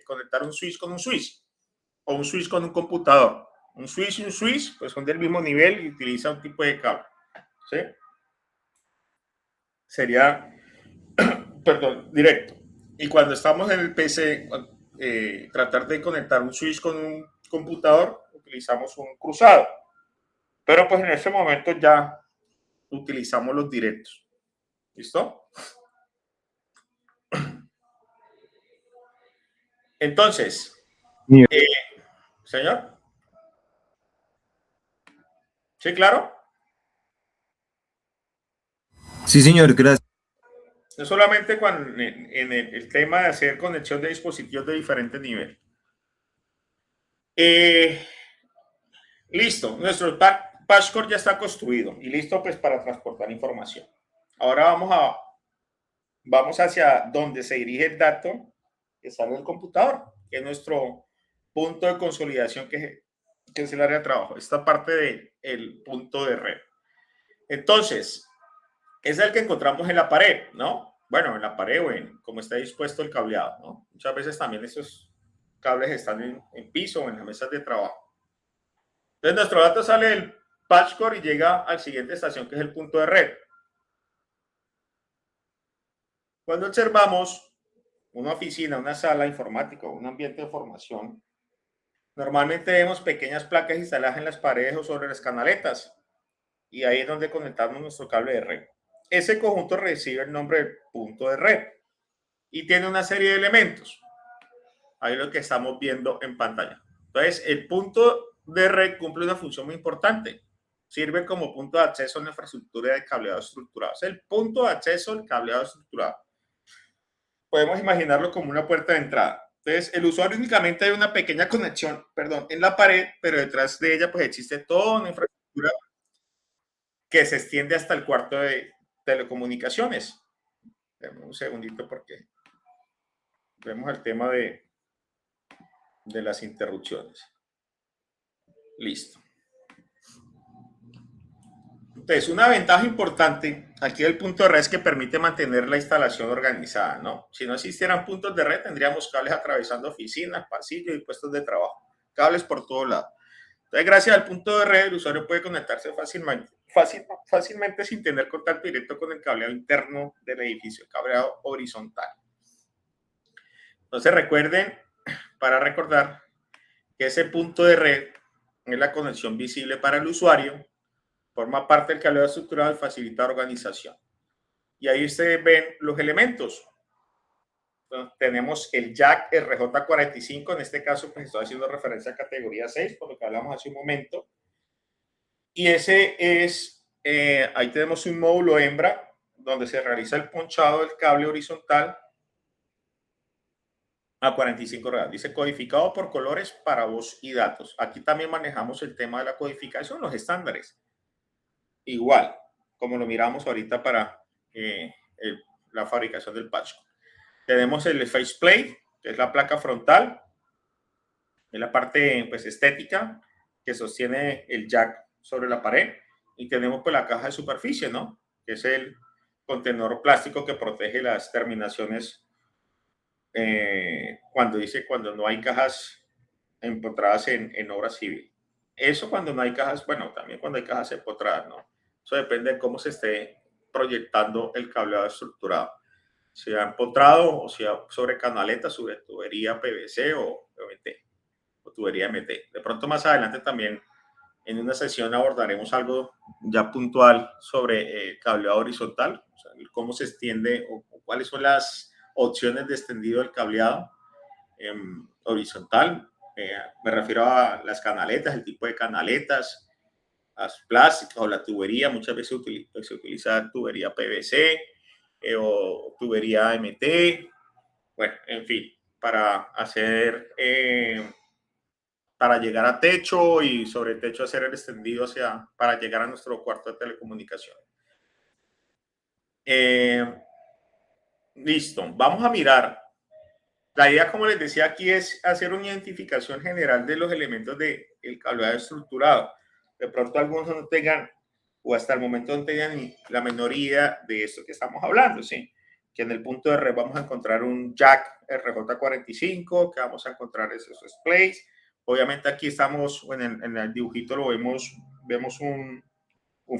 Speaker 1: conectar un switch con un switch o un switch con un computador. Un switch y un switch pues son del mismo nivel y utilizan un tipo de cable. ¿Sí? Sería, perdón, directo. Y cuando estamos en el PC, tratar de conectar un switch con un computador, utilizamos un cruzado. Pero pues en ese momento ya utilizamos los directos. ¿Listo? Entonces, señor. ¿Sí, claro?
Speaker 9: Sí, señor, gracias.
Speaker 1: No solamente cuando, en el tema de hacer conexión de dispositivos de diferente nivel. Listo, nuestro patchcore ya está construido y listo pues para transportar información. Ahora vamos hacia donde se dirige el dato que sale del computador, que es nuestro punto de consolidación, que es el área de trabajo. Esta parte del punto de red. Entonces, es el que encontramos en la pared, ¿no? Bueno, en la pared o en cómo está dispuesto el cableado, ¿no? Muchas veces también esos cables están en piso o en las mesas de trabajo. Entonces, nuestro dato sale del patchcore y llega a la siguiente estación, que es el punto de red. Cuando observamos una oficina, una sala informática o un ambiente de formación, normalmente vemos pequeñas placas instaladas en las paredes o sobre las canaletas. Y ahí es donde conectamos nuestro cable de red. Ese conjunto recibe el nombre de punto de red y tiene una serie de elementos. Ahí es lo que estamos viendo en pantalla. Entonces, el punto de red cumple una función muy importante. Sirve como punto de acceso a la infraestructura de cableado estructurado. Es el punto de acceso al cableado estructurado. Podemos imaginarlo como una puerta de entrada. Entonces, el usuario únicamente hay una pequeña conexión, en la pared, pero detrás de ella pues existe toda una infraestructura que se extiende hasta el cuarto de telecomunicaciones. Dame un segundito porque vemos el tema de las interrupciones. Listo. Entonces, una ventaja importante aquí del punto de red es que permite mantener la instalación organizada, ¿no? Si no existieran puntos de red, tendríamos cables atravesando oficinas, pasillos y puestos de trabajo. Cables por todo lado. Entonces, gracias al punto de red, el usuario puede conectarse fácilmente sin tener contacto directo con el cableado interno del edificio, el cableado horizontal. Entonces, recuerden, para recordar, que ese punto de red es la conexión visible para el usuario, forma parte del cableado estructurado y facilita organización. Y ahí ustedes ven los elementos. Entonces, tenemos el jack RJ45, en este caso pues estoy haciendo referencia a categoría 6, por lo que hablamos hace un momento. Y ese es, ahí tenemos un módulo hembra, donde se realiza el ponchado del cable horizontal a 45 grados. Dice codificado por colores para voz y datos. Aquí también manejamos el tema de la codificación, los estándares. Igual, como lo miramos ahorita para la fabricación del patch. Tenemos el faceplate, que es la placa frontal, es la parte pues, estética que sostiene el jack sobre la pared. Y tenemos pues la caja de superficie, ¿no? Que es el contenedor plástico que protege las terminaciones cuando no hay cajas empotradas en obra civil. Eso cuando no hay cajas, bueno, también cuando hay cajas empotradas, ¿no? Eso depende de cómo se esté proyectando el cableado estructurado. Sea empotrado o sea sobre canaleta, sobre tubería PVC o MT, o tubería MT. De pronto más adelante también en una sesión abordaremos algo ya puntual sobre cableado horizontal, o sea, cómo se extiende o cuáles son las opciones de extendido del cableado horizontal. Me refiero a las canaletas, el tipo de canaletas, las plásticas o la tubería. Muchas veces se utiliza tubería PVC o tubería MT. Bueno, en fin, para hacer, para llegar a techo y sobre el techo hacer el extendido para llegar a nuestro cuarto de telecomunicaciones. Listo, vamos a mirar. La idea, como les decía aquí, es hacer una identificación general de los elementos del cableado estructurado. De pronto algunos no tengan, o hasta el momento no tengan ni la menor idea de esto que estamos hablando, ¿sí? Que en el punto de red vamos a encontrar un jack RJ45, que vamos a encontrar esos displays. Obviamente aquí estamos, en el dibujito lo vemos un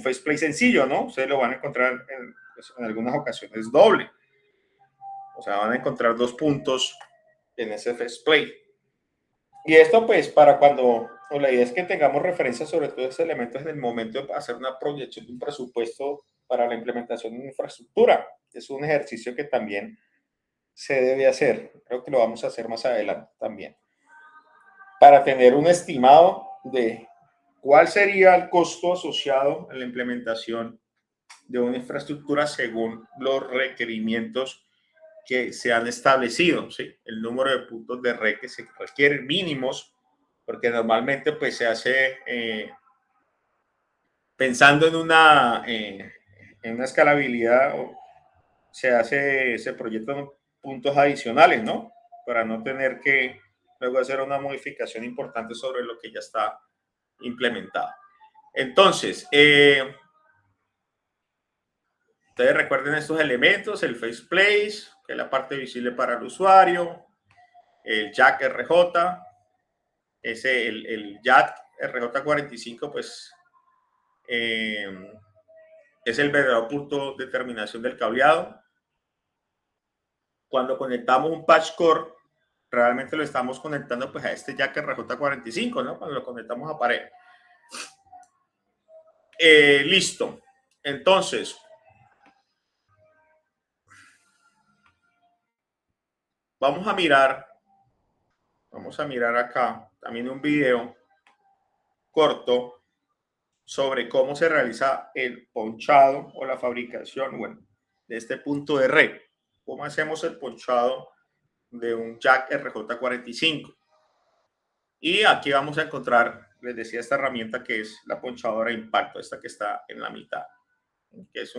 Speaker 1: faceplate sencillo, ¿no? Ustedes lo van a encontrar en algunas ocasiones doble. O sea, van a encontrar 2 puntos en ese faceplate. Y esto pues para cuando, o la idea es que tengamos referencias sobre todos esos elementos en el momento de hacer una proyección de un presupuesto para la implementación de una infraestructura. Es un ejercicio que también se debe hacer. Creo que lo vamos a hacer más adelante también. Para tener un estimado de cuál sería el costo asociado a la implementación de una infraestructura según los requerimientos que se han establecido, ¿sí? El número de puntos de red que se requieren mínimos, porque normalmente pues se hace pensando en una escalabilidad, se proyectan puntos adicionales, ¿no? Para no tener que luego hacer una modificación importante sobre lo que ya está implementado. Entonces, ustedes recuerden estos elementos: el faceplate, que es la parte visible para el usuario, el jack RJ, el jack RJ45, pues es el verdadero punto de terminación del cableado. Cuando conectamos un patch core, realmente lo estamos conectando pues a este jack RJ45, ¿no? Cuando lo conectamos a pared. Listo. Entonces, vamos a mirar acá también un video corto sobre cómo se realiza el ponchado o la fabricación, bueno, de este punto de red. ¿Cómo hacemos el ponchado de un jack RJ45? Y aquí vamos a encontrar, les decía, esta herramienta que es la ponchadora de impacto, esta que está en la mitad, que es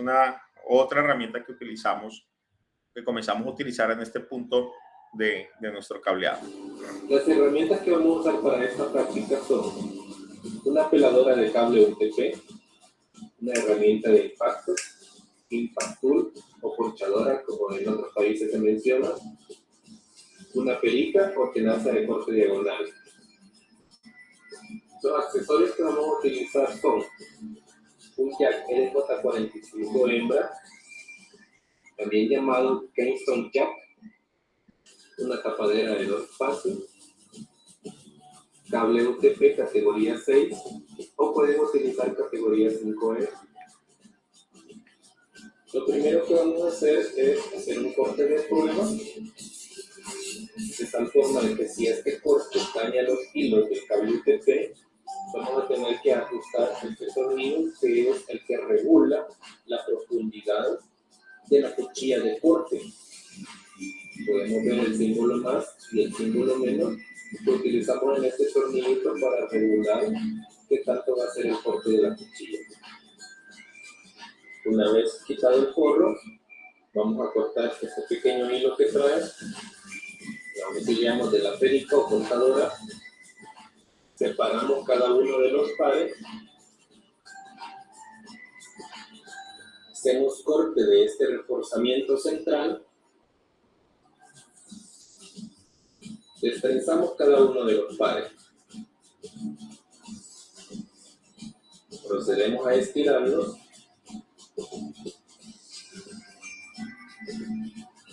Speaker 1: otra herramienta que comenzamos a utilizar en este punto de nuestro cableado.
Speaker 10: Las herramientas que vamos a usar para esta práctica son una peladora de cable UTP, una herramienta de impacto, impact tool o ponchadora, como en otros países se menciona, una perica o tenaza de corte diagonal. Los accesorios que vamos a utilizar son un jack RJ45 hembra, también llamado Kingston Jack, una tapadera de 2 pasos, cable UTP categoría 6 o podemos utilizar categoría 5E. Lo primero que vamos a hacer es hacer un corte de prueba, de tal forma de que si este corte daña los hilos del cable UTP, vamos a tener que ajustar este tornillo, que es el que regula la profundidad de la cuchilla de corte. Podemos ver el símbolo más y el símbolo menos que utilizamos en este tornillito para regular qué tanto va a ser el corte de la cuchilla. Una vez quitado el forro, vamos a cortar este pequeño hilo que trae, lo utilizamos de la perica o cortadora, separamos cada uno de los pares, hacemos corte de este reforzamiento central, destrenzamos cada uno de los pares, procedemos a estirarlos.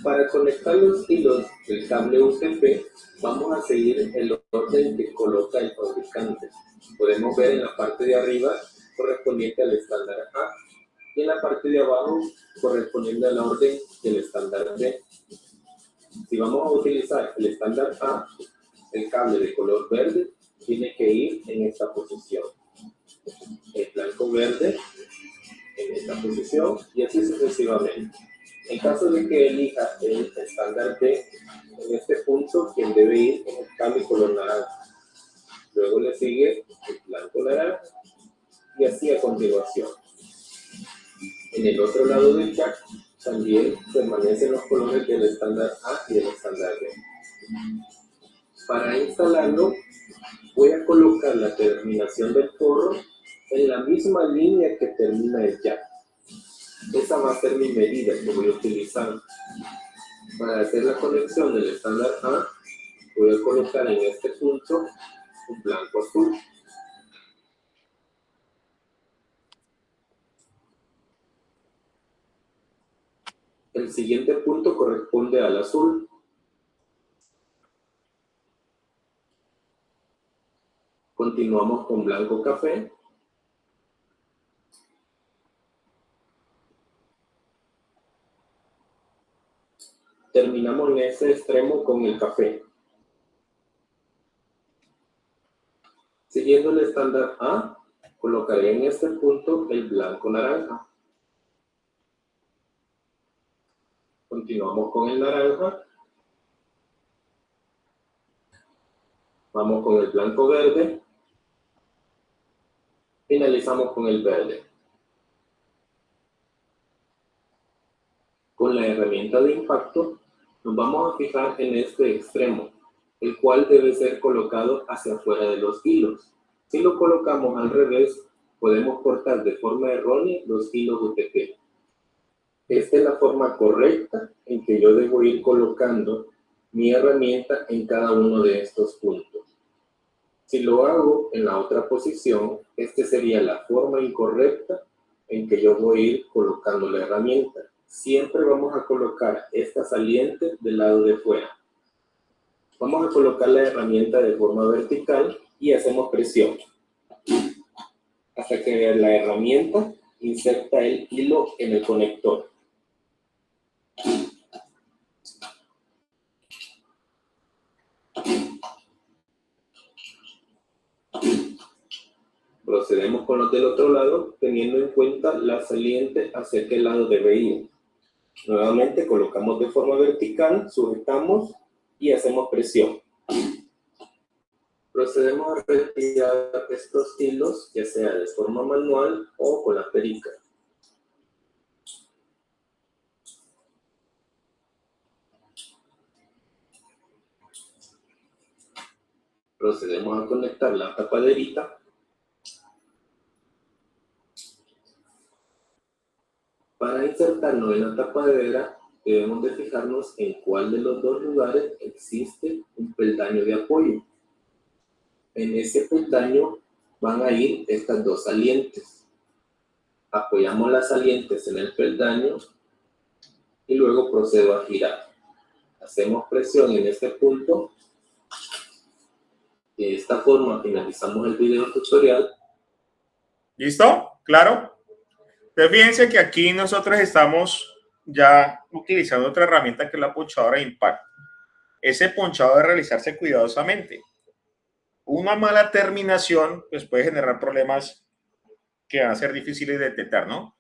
Speaker 10: Para conectar los hilos del cable UTP, vamos a seguir el orden que coloca el fabricante. Podemos ver en la parte de arriba correspondiente al estándar A y en la parte de abajo correspondiente al orden del estándar B. Si vamos a utilizar el estándar A, el cable de color verde tiene que ir en esta posición. El blanco verde en esta posición y así sucesivamente. En caso de que elija el estándar B, en este punto quien debe ir es el cable color naranja. Luego le sigue el blanco naranja y así a continuación. En el otro lado del jack también permanecen los colores del estándar A y del estándar B. Para instalarlo voy a colocar la terminación del forro en la misma línea que termina el jack. Esa va a ser mi medida que voy a utilizar. Para hacer la conexión del estándar A, voy a colocar en este punto un blanco azul. El siguiente punto corresponde al azul. Continuamos con blanco café. Terminamos en ese extremo con el café. Siguiendo el estándar A, colocaré en este punto el blanco naranja. Continuamos con el naranja. Vamos con el blanco verde. Finalizamos con el verde. Con la herramienta de impacto, nos vamos a fijar en este extremo, el cual debe ser colocado hacia afuera de los hilos. Si lo colocamos al revés, podemos cortar de forma errónea los hilos UTP. Esta es la forma correcta en que yo debo ir colocando mi herramienta en cada uno de estos puntos. Si lo hago en la otra posición, esta sería la forma incorrecta en que yo voy a ir colocando la herramienta. Siempre vamos a colocar esta saliente del lado de fuera. Vamos a colocar la herramienta de forma vertical y hacemos presión hasta que la herramienta inserta el hilo en el conector. Procedemos con los del otro lado, teniendo en cuenta la saliente hacia qué lado debe ir. Nuevamente colocamos de forma vertical, sujetamos y hacemos presión. Procedemos a retirar estos hilos, ya sea de forma manual o con la perica. Procedemos a conectar la tapaderita. Para insertarnos en la tapadera, debemos de fijarnos en cuál de los dos lugares existe un peldaño de apoyo. En ese peldaño van a ir estas dos salientes. Apoyamos las salientes en el peldaño y luego procedo a girar. Hacemos presión en este punto. De esta forma finalizamos el video tutorial.
Speaker 1: ¿Listo? ¿Claro? Entonces fíjense que aquí nosotros estamos ya utilizando otra herramienta que es la ponchadora de impacto. Ese ponchado debe realizarse cuidadosamente. Una mala terminación pues puede generar problemas que van a ser difíciles de detectar, ¿no?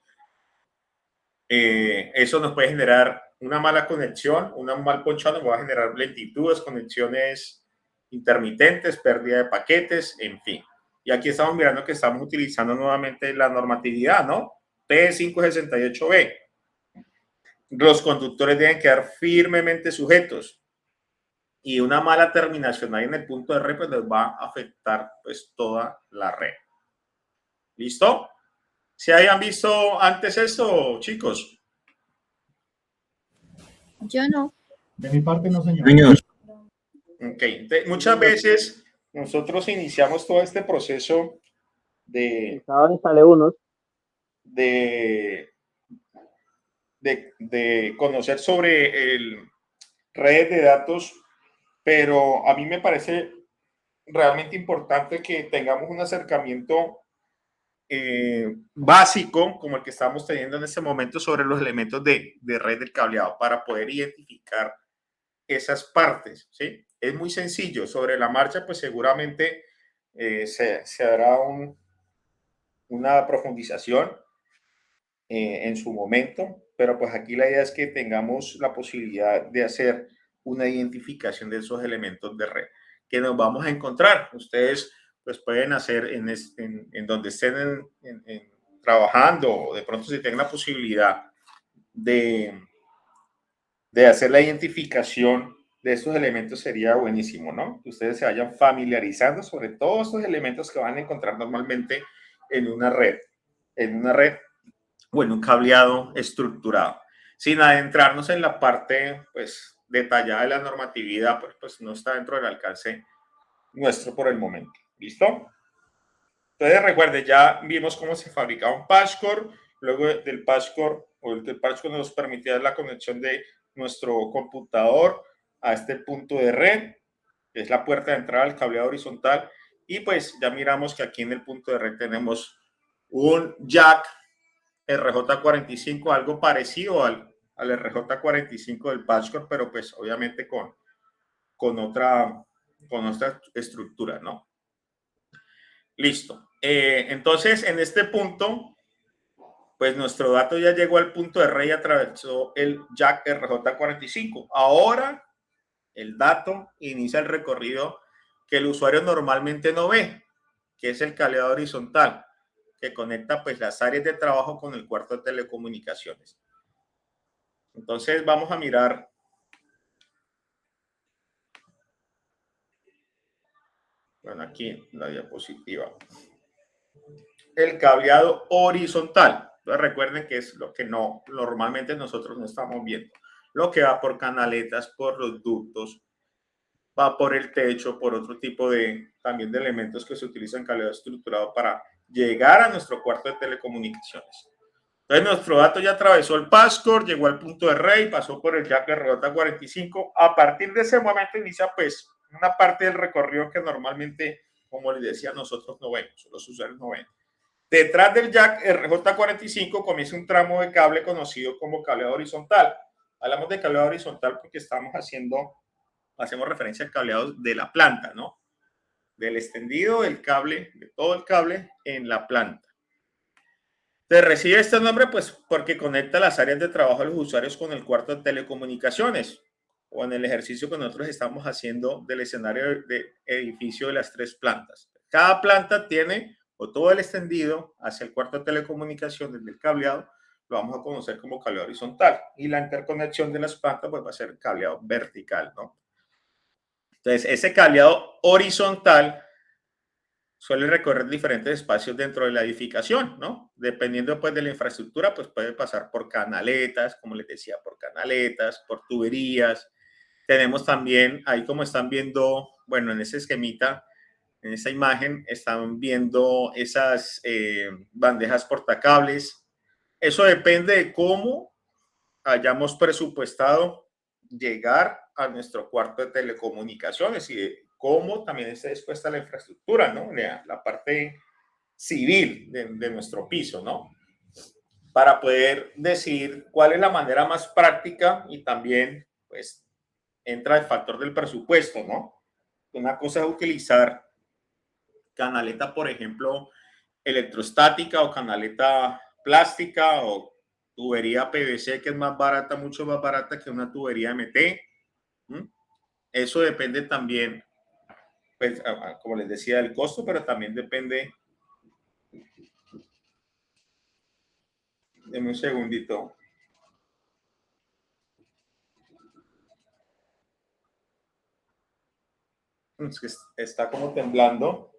Speaker 1: Eso nos puede generar una mala conexión, una mal ponchado nos va a generar lentitudes, conexiones intermitentes, pérdida de paquetes, en fin. Y aquí estamos mirando que estamos utilizando nuevamente la normatividad, ¿no? P568B. Los conductores deben quedar firmemente sujetos. Y una mala terminación ahí en el punto de red pues les va a afectar pues toda la red. ¿Listo? ¿Se habían visto antes esto, chicos?
Speaker 5: Yo no.
Speaker 11: De mi parte no, señor.
Speaker 1: Ok. Muchas veces nosotros iniciamos todo este proceso de conocer sobre redes de datos, pero a mí me parece realmente importante que tengamos un acercamiento básico como el que estamos teniendo en este momento sobre los elementos de red del cableado para poder identificar esas partes, ¿sí? Es muy sencillo. Sobre la marcha, pues seguramente se hará una profundización en su momento, pero pues aquí la idea es que tengamos la posibilidad de hacer una identificación de esos elementos de red que nos vamos a encontrar. Ustedes pues pueden hacer en donde estén trabajando, o de pronto si tengan la posibilidad de hacer la identificación de estos elementos, sería buenísimo, ¿no? Que ustedes se vayan familiarizando sobre todos estos elementos que van a encontrar normalmente en una red o en un cableado estructurado. Sin adentrarnos en la parte pues detallada de la normatividad, pues no está dentro del alcance nuestro por el momento. ¿Listo? Entonces recuerden, ya vimos cómo se fabricaba un patchcore. Luego del patchcore, o el patchcore nos permitía la conexión de nuestro computador a este punto de red, que es la puerta de entrada al cableado horizontal. Y pues ya miramos que aquí en el punto de red tenemos un jack RJ45, algo parecido al RJ45 del patchcore, pero pues obviamente con otra estructura, ¿no? Listo. Entonces, en este punto, pues nuestro dato ya llegó al punto de red y atravesó el jack RJ45. Ahora, el dato inicia el recorrido que el usuario normalmente no ve, que es el cableado horizontal, que conecta pues las áreas de trabajo con el cuarto de telecomunicaciones. Entonces, vamos a mirar aquí la diapositiva. El cableado horizontal. Entonces recuerden que es lo que normalmente nosotros no estamos viendo. Lo que va por canaletas, por los ductos, va por el techo, por otro tipo también de elementos que se utilizan en cableado estructurado para llegar a nuestro cuarto de telecomunicaciones. Entonces nuestro dato ya atravesó el patchcore, llegó al punto de red, pasó por el jack RJ45. A partir de ese momento inicia pues una parte del recorrido que normalmente, como les decía, nosotros no vemos, los usuarios no ven. Detrás del jack RJ45 comienza un tramo de cable conocido como cableado horizontal. Hablamos de cableado horizontal porque hacemos referencia al cableado de la planta, ¿no? Del extendido del cable, de todo el cable en la planta. Se recibe este nombre pues porque conecta las áreas de trabajo de los usuarios con el cuarto de telecomunicaciones o en el ejercicio que nosotros estamos haciendo del escenario de edificio de las 3 plantas. Cada planta tiene o todo el extendido hacia el cuarto de telecomunicaciones del cableado, lo vamos a conocer como cableado horizontal. Y la interconexión de las plantas pues va a ser cableado vertical, ¿no? Entonces, ese cableado horizontal suele recorrer diferentes espacios dentro de la edificación, ¿no? Dependiendo pues de la infraestructura, pues puede pasar por canaletas, como les decía, por canaletas, por tuberías. Tenemos también, ahí como están viendo, bueno, en ese esquemita, en esa imagen, están viendo esas bandejas portacables. Eso depende de cómo hayamos presupuestado llegar a nuestro cuarto de telecomunicaciones y de cómo también está dispuesta la infraestructura, ¿no? La parte civil de nuestro piso, ¿no? Para poder decidir cuál es la manera más práctica y también, pues, entra el factor del presupuesto, ¿no? Una cosa es utilizar canaleta, por ejemplo, electrostática o canaleta plástica o tubería PVC, que es más barata, mucho más barata que una tubería MT. Eso depende también, pues, como les decía, del costo, pero también depende. Deme un segundito. Es que está como temblando.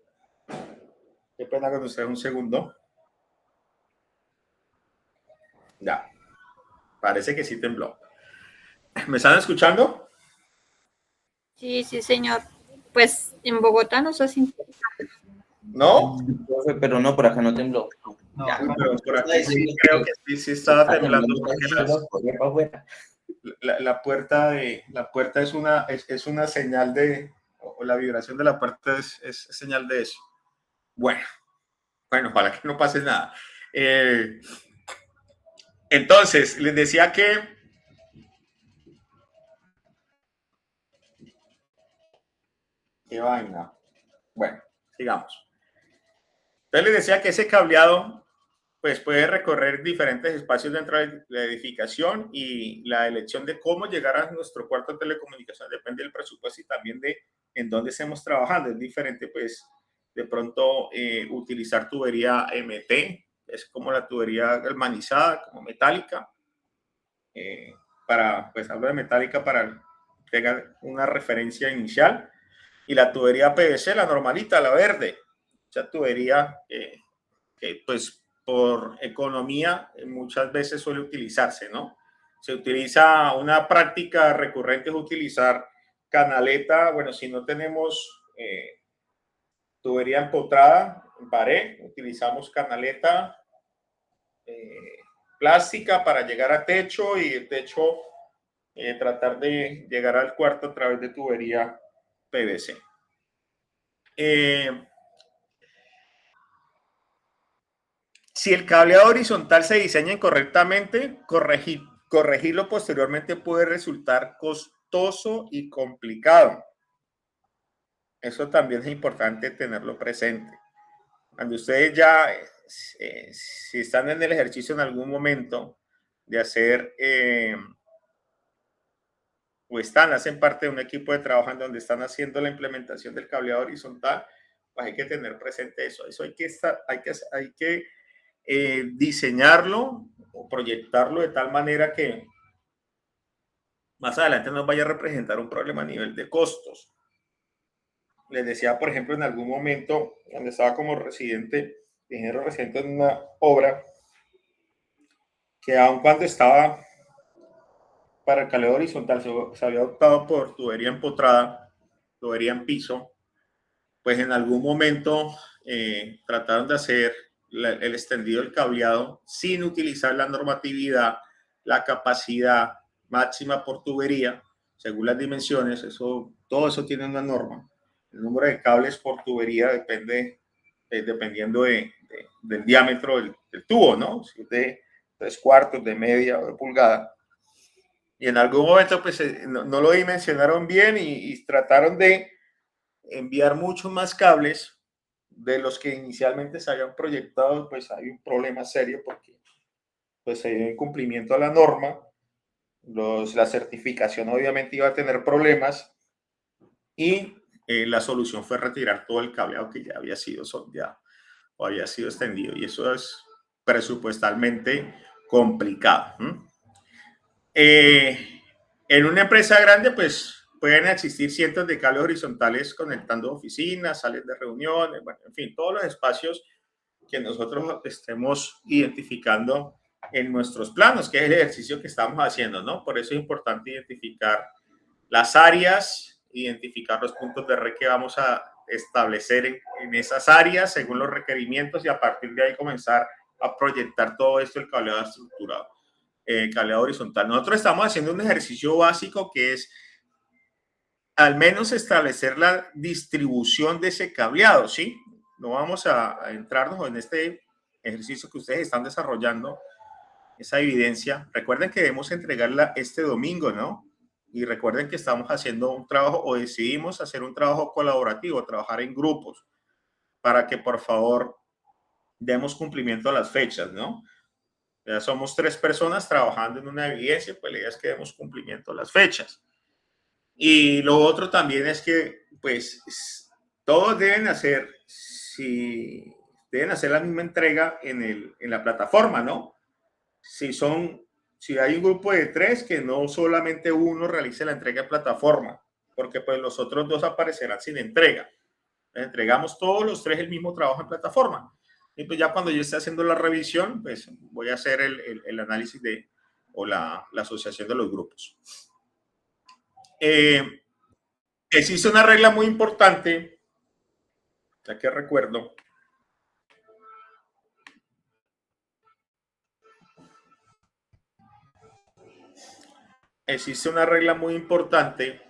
Speaker 1: Qué pena con ustedes, un segundo. Ya. Parece que sí tembló. ¿Me están escuchando?
Speaker 5: Sí, sí, señor. Pues en Bogotá no se sintió.
Speaker 1: ¿No?
Speaker 6: Pero no, por acá no tembló.
Speaker 2: No,
Speaker 1: Pero por aquí sí creo que sí estaba temblando porque la puerta es una señal de, o la vibración de la puerta es señal de eso. Bueno, ojalá que no pase nada. Entonces, les decía que qué vaina. Bueno, sigamos. Entonces les decía que ese cableado pues puede recorrer diferentes espacios dentro de la edificación, y la elección de cómo llegar a nuestro cuarto de telecomunicación depende del presupuesto y también de en dónde estemos trabajando. Es diferente pues de pronto utilizar tubería MT, es como la tubería galvanizada, como metálica, para, pues hablo de metálica para tener una referencia inicial, y la tubería PVC, la normalita, la verde, esa tubería que pues por economía muchas veces suele utilizarse, ¿no? Se utiliza, una práctica recurrente es utilizar canaleta, bueno, si no tenemos tubería empotrada en pared, utilizamos canaleta plástica para llegar a techo, y el techo tratar de llegar al cuarto a través de tubería PVC. Si el cableado horizontal se diseña incorrectamente, corregirlo posteriormente puede resultar costoso y complicado. Eso también es importante tenerlo presente. Cuando ustedes ya, si están en el ejercicio en algún momento de hacer, o hacen parte de un equipo de trabajo en donde están haciendo la implementación del cableado horizontal, pues hay que tener presente eso. Eso hay que diseñarlo o proyectarlo de tal manera que más adelante nos vaya a representar un problema a nivel de costos. Les decía, por ejemplo, en algún momento, cuando estaba como ingeniero residente en una obra, que aun cuando estaba para el cableado horizontal se había optado por tubería empotrada, tubería en piso, pues en algún momento trataron de hacer el extendido del cableado sin utilizar la normatividad, la capacidad máxima por tubería, según las dimensiones. Todo eso tiene una norma. El número de cables por tubería depende, dependiendo del diámetro del tubo, ¿no? Si es de 3/4, de media o de pulgada. Y en algún momento pues no lo dimensionaron bien y trataron de enviar muchos más cables de los que inicialmente se habían proyectado. Pues hay un problema serio porque pues hay un incumplimiento a la norma. La certificación obviamente iba a tener problemas, y la solución fue retirar todo el cableado que ya había sido sondeado o había sido extendido, y eso es presupuestalmente complicado. En una empresa grande pues pueden existir cientos de cables horizontales conectando oficinas, salas de reuniones, bueno, en fin, todos los espacios que nosotros estemos identificando en nuestros planos, que es el ejercicio que estamos haciendo, ¿no? Por eso es importante identificar las áreas, identificar los puntos de red que vamos a establecer en esas áreas según los requerimientos, y a partir de ahí comenzar a proyectar todo esto, el cableado estructurado, cableado horizontal. Nosotros estamos haciendo un ejercicio básico que es al menos establecer la distribución de ese cableado, ¿sí? No vamos a entrarnos en este ejercicio que ustedes están desarrollando, esa evidencia. Recuerden que debemos entregarla este domingo, ¿no? Y recuerden que estamos haciendo un trabajo, o decidimos hacer un trabajo colaborativo, trabajar en grupos, para que por favor demos cumplimiento a las fechas, ¿no? Ya somos 3 personas trabajando en una evidencia, pues la idea es que demos cumplimiento a las fechas. Y lo otro también es que, pues, todos deben hacer la misma entrega en la plataforma, ¿no? Si hay un grupo de 3, que no solamente uno realice la entrega en plataforma, porque pues los otros 2 aparecerán sin entrega. Entregamos todos los 3 el mismo trabajo en plataforma. Y pues ya cuando yo esté haciendo la revisión, pues voy a hacer el análisis o la asociación de los grupos. Existe una regla muy importante, ya que recuerdo. Existe una regla muy importante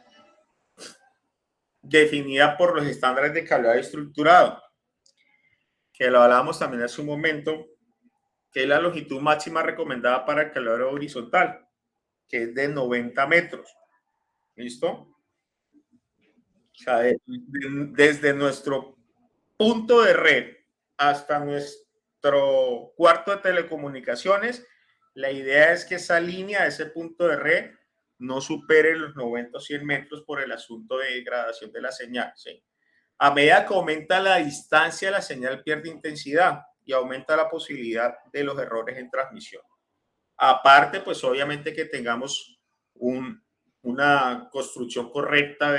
Speaker 1: definida por los estándares de cableado estructurado, que lo hablábamos también hace un momento, que es la longitud máxima recomendada para el cableado horizontal, que es de 90 metros. ¿Listo? O sea, desde nuestro punto de red hasta nuestro cuarto de telecomunicaciones, la idea es que esa línea, ese punto de red, no supere los 90 o 100 metros por el asunto de degradación de la señal. ¿Sí? A medida que aumenta la distancia, la señal pierde intensidad y aumenta la posibilidad de los errores en transmisión. Aparte, pues obviamente que tengamos una construcción correcta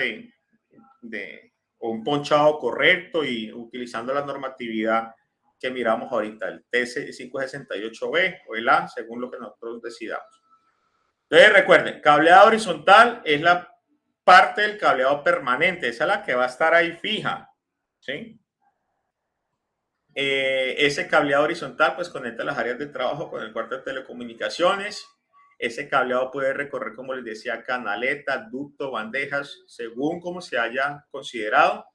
Speaker 1: o un ponchado correcto y utilizando la normatividad que miramos ahorita, el TC568B o el A, según lo que nosotros decidamos. Entonces recuerden, cableado horizontal es la parte del cableado permanente, esa es la que va a estar ahí fija, ¿sí? Ese cableado horizontal pues conecta las áreas de trabajo con el cuarto de telecomunicaciones. Ese cableado puede recorrer, como les decía, canaletas, ductos, bandejas, según como se haya considerado.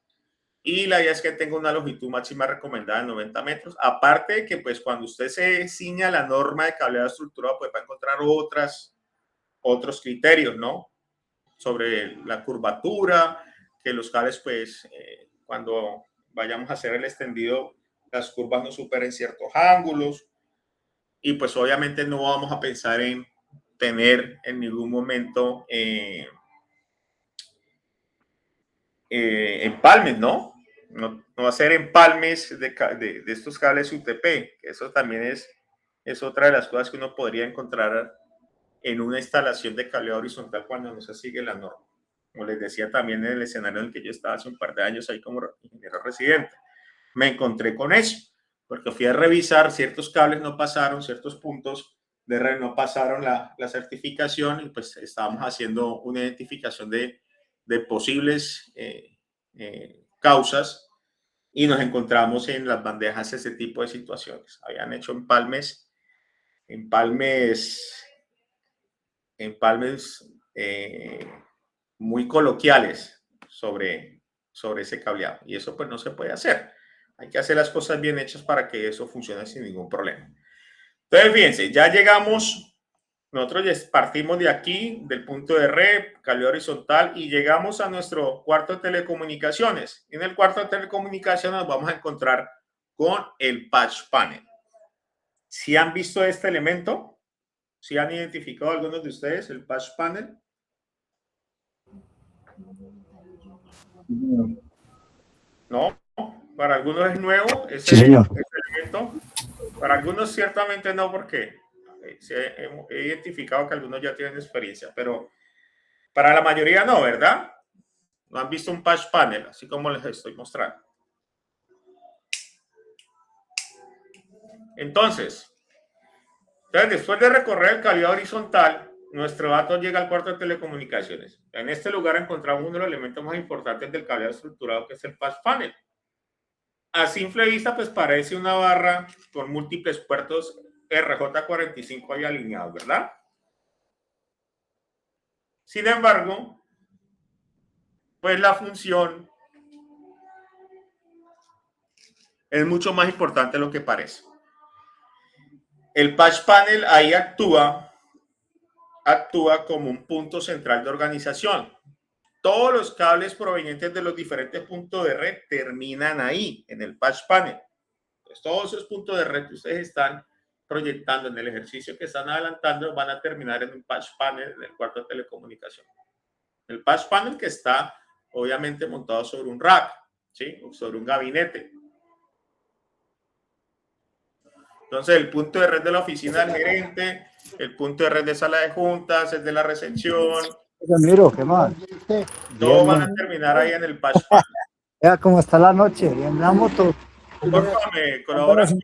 Speaker 1: Y la idea es que tenga una longitud máxima recomendada de 90 metros. Aparte de que, pues, cuando usted se ciña la norma de cableado estructurado, pues va a encontrar otros criterios, ¿no? Sobre la curvatura, que los cables, pues, cuando vayamos a hacer el extendido, las curvas no superen ciertos ángulos. Y, pues, obviamente no vamos a pensar en tener en ningún momento empalmes, ¿no? No va a ser empalmes de estos cables UTP, que eso también es otra de las cosas que uno podría encontrar en una instalación de cableado horizontal cuando no se sigue la norma. Como les decía también en el escenario en el que yo estaba hace un par de años ahí como ingeniero residente, me encontré con eso, porque fui a revisar, ciertos cables no pasaron, ciertos puntos de red no pasaron la certificación y pues estábamos haciendo una identificación de posibles causas y nos encontramos en las bandejas ese tipo de situaciones. Habían hecho empalmes muy coloquiales sobre ese cableado y eso pues no se puede hacer. Hay que hacer las cosas bien hechas para que eso funcione sin ningún problema. Entonces, fíjense, ya llegamos, nosotros ya partimos de aquí, del punto de red, cableado horizontal, y llegamos a nuestro cuarto de telecomunicaciones. En el cuarto de telecomunicaciones nos vamos a encontrar con el patch panel. ¿Sí han visto este elemento? ¿Sí han identificado algunos de ustedes el patch panel? No, para algunos es nuevo ese elemento. Para algunos ciertamente no, porque he identificado que algunos ya tienen experiencia, pero para la mayoría no, ¿verdad? No han visto un patch panel, así como les estoy mostrando. Entonces, después de recorrer el cableado horizontal, nuestro dato llega al cuarto de telecomunicaciones. En este lugar encontramos uno de los elementos más importantes del cableado estructurado, que es el patch panel. A simple vista, pues parece una barra con múltiples puertos RJ45 ahí alineados, ¿verdad? Sin embargo, pues la función es mucho más importante de lo que parece. El patch panel ahí actúa como un punto central de organización. Todos los cables provenientes de los diferentes puntos de red terminan ahí, en el patch panel. Entonces, todos esos puntos de red que ustedes están proyectando en el ejercicio que están adelantando van a terminar en un patch panel en el cuarto de telecomunicación. El patch panel que está obviamente montado sobre un rack, ¿sí? O sobre un gabinete. Entonces, el punto de red de la oficina del gerente, el punto de red de sala de juntas, el de la recepción.
Speaker 11: Miro, ¿qué más?
Speaker 1: Todos van a terminar ahí en el patch panel.
Speaker 11: Vea cómo está la noche, bien la moto.
Speaker 1: Porfa, me colaboras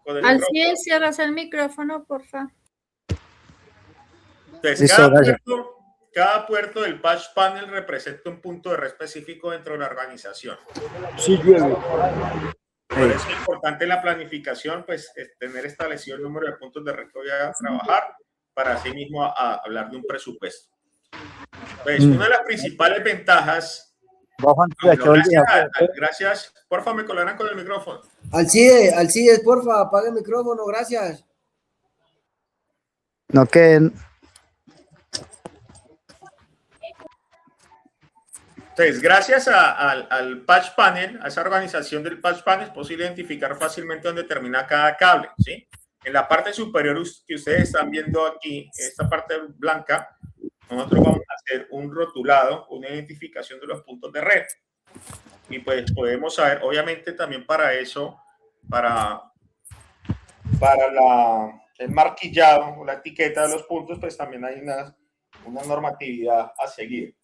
Speaker 1: con el
Speaker 5: Alcides, cierras el micrófono, porfa.
Speaker 1: Entonces, cada puerto del patch panel representa un punto de red específico dentro de la organización.
Speaker 11: Sí, llueve.
Speaker 1: Por eso es importante la planificación, pues tener establecido el número de puntos de red que voy a trabajar para así mismo hablar de un presupuesto. Pues una de las principales ventajas. Gracias. Porfa, me colaran con el micrófono.
Speaker 2: Alcides, porfa, apaga el micrófono, gracias.
Speaker 11: No que
Speaker 1: Entonces, gracias al patch panel, a esa organización del patch panel, es posible identificar fácilmente dónde termina cada cable, ¿sí? En la parte superior que ustedes están viendo aquí, esta parte blanca, nosotros vamos a hacer un rotulado, una identificación de los puntos de red. Y pues podemos saber, obviamente también para eso, para el marquillado o la etiqueta de los puntos, pues también hay una normatividad a seguir.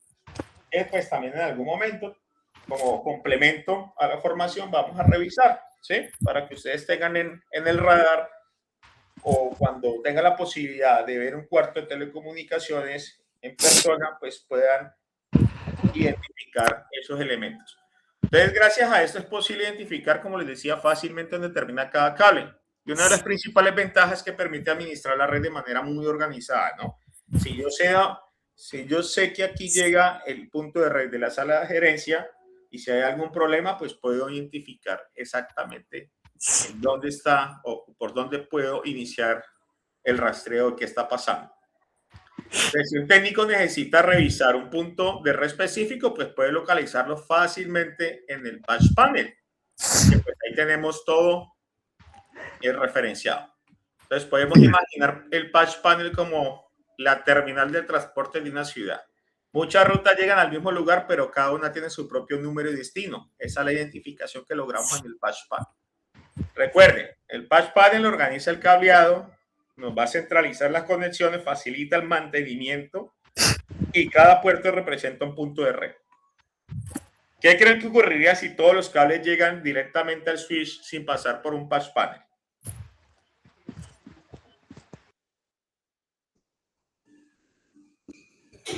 Speaker 1: Pues también en algún momento, como complemento a la formación, vamos a revisar, ¿sí? Para que ustedes tengan en el radar, o cuando tengan la posibilidad de ver un cuarto de telecomunicaciones en persona, pues puedan identificar esos elementos. Entonces, gracias a esto es posible identificar, como les decía, fácilmente dónde termina cada cable. Y una de las principales ventajas es que permite administrar la red de manera muy organizada, ¿no? Si yo sé que aquí llega el punto de red de la sala de gerencia y si hay algún problema, pues puedo identificar exactamente en dónde está o por dónde puedo iniciar el rastreo de qué está pasando. Entonces, si un técnico necesita revisar un punto de red específico, pues puede localizarlo fácilmente en el patch panel. Que pues ahí tenemos todo referenciado. Entonces, podemos imaginar el patch panel como la terminal de transporte de una ciudad. Muchas rutas llegan al mismo lugar, pero cada una tiene su propio número y destino. Esa es la identificación que logramos en el patch panel. Recuerden, el patch panel organiza el cableado, nos va a centralizar las conexiones, facilita el mantenimiento y cada puerto representa un punto de red. ¿Qué creen que ocurriría si todos los cables llegan directamente al switch sin pasar por un patch panel?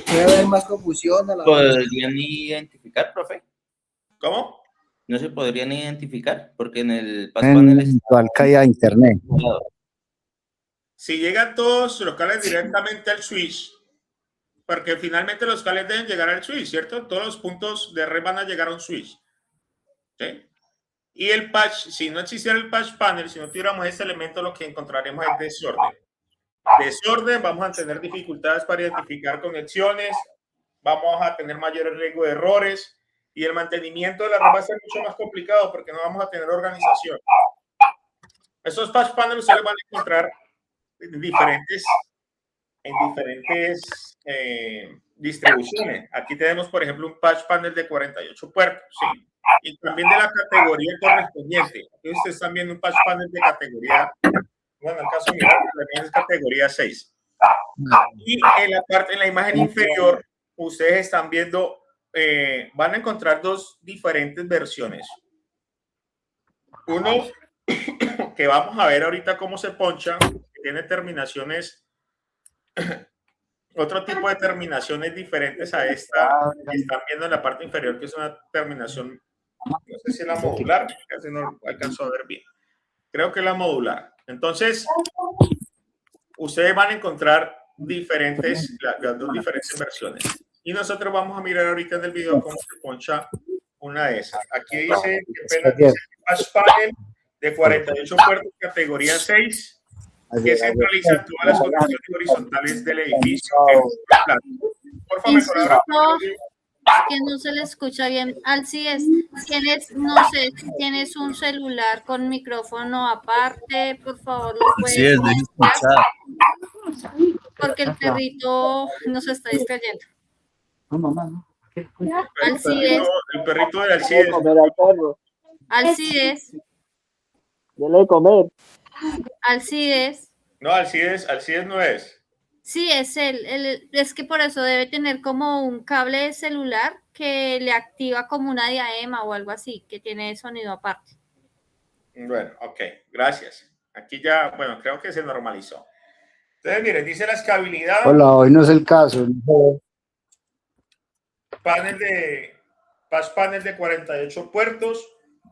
Speaker 2: Puede haber más confusión a la hora.
Speaker 6: ¿Podrían identificar, profe?
Speaker 1: ¿Cómo?
Speaker 6: No se podrían identificar porque en el patch panel
Speaker 11: Eventual caída de internet.
Speaker 1: Si llegan todos los cables directamente al switch, porque finalmente los cables deben llegar al switch, ¿cierto? Todos los puntos de red van a llegar a un switch. ¿Sí? Y el patch, si no existiera el patch panel, si no tuviéramos este elemento, lo que encontraremos es desorden. Desorden, vamos a tener dificultades para identificar conexiones, vamos a tener mayor riesgo de errores y el mantenimiento de la red va a ser mucho más complicado porque no vamos a tener organización. Esos patch panels ustedes van a encontrar en diferentes distribuciones. Aquí tenemos, por ejemplo, un patch panel de 48 puertos, ¿sí? Y también de la categoría correspondiente. Aquí ustedes están viendo un patch panel de categoría, bueno, en el caso mío, también es categoría 6. Y en la imagen inferior, ustedes están viendo, van a encontrar dos diferentes versiones. Uno que vamos a ver ahorita cómo se poncha, que tiene terminaciones, otro tipo de terminaciones diferentes a esta que están viendo en la parte inferior, que es una terminación, no sé si es la modular, casi no alcanzo a ver bien. Creo que es la modular. Entonces, ustedes van a encontrar las dos diferentes versiones. Y nosotros vamos a mirar ahorita en el video cómo se poncha una de esas. Aquí dice que patch panel de 48 puertos, categoría 6, que centraliza todas las conexiones horizontales del edificio. Por favor,
Speaker 5: que no se le escucha bien. Alcides, no sé, si tienes un celular con micrófono aparte, por favor, lo puedes escuchar. Porque el perrito nos está distrayendo.
Speaker 11: No, mamá, no.
Speaker 5: Alcides.
Speaker 1: El perrito de Alcides.
Speaker 3: Comer al perro.
Speaker 5: Alcides.
Speaker 3: Dele de comer.
Speaker 5: Alcides.
Speaker 1: No, Alcides no es.
Speaker 5: Sí, es él. Es que por eso debe tener como un cable de celular que le activa como una diadema o algo así, que tiene sonido aparte.
Speaker 1: Bueno, ok, gracias. Aquí ya, bueno, creo que se normalizó. Entonces, miren, dice la escalabilidad.
Speaker 11: Hola, hoy no es el caso.
Speaker 1: Patch panel de 48 puertos.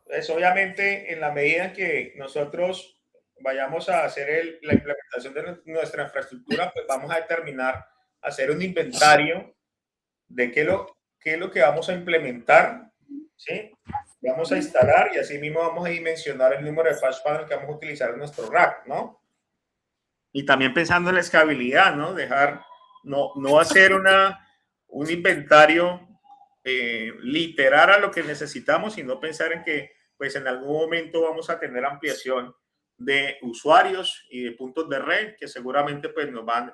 Speaker 1: Es obviamente en la medida en que nosotros vayamos a hacer la implementación de nuestra infraestructura, pues vamos a determinar, hacer un inventario de qué es lo que vamos a implementar, ¿sí? Vamos a instalar y así mismo vamos a dimensionar el número de patch panel que vamos a utilizar en nuestro rack, ¿no? Y también pensando en la escalabilidad, ¿no? No hacer un inventario literar a lo que necesitamos y no pensar en que pues en algún momento vamos a tener ampliación de usuarios y de puntos de red que seguramente pues nos van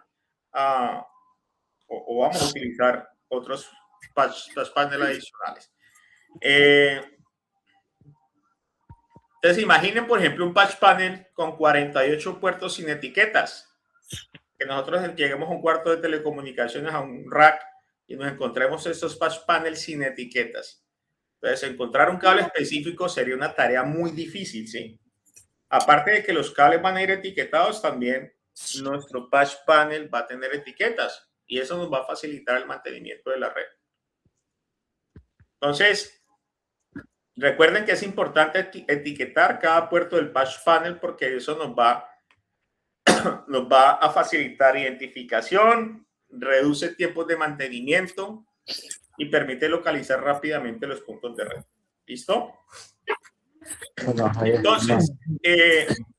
Speaker 1: a o vamos a utilizar otros patch panel adicionales. Entonces imaginen por ejemplo un patch panel con 48 puertos sin etiquetas, que nosotros lleguemos a un cuarto de telecomunicaciones, a un rack y nos encontremos estos patch panels sin etiquetas. Entonces encontrar un cable específico sería una tarea muy difícil, ¿sí? Aparte de que los cables van a ir etiquetados, también nuestro patch panel va a tener etiquetas y eso nos va a facilitar el mantenimiento de la red. Entonces, recuerden que es importante etiquetar cada puerto del patch panel porque eso nos va a facilitar identificación, reduce tiempos de mantenimiento y permite localizar rápidamente los puntos de red. ¿Listo? Entonces,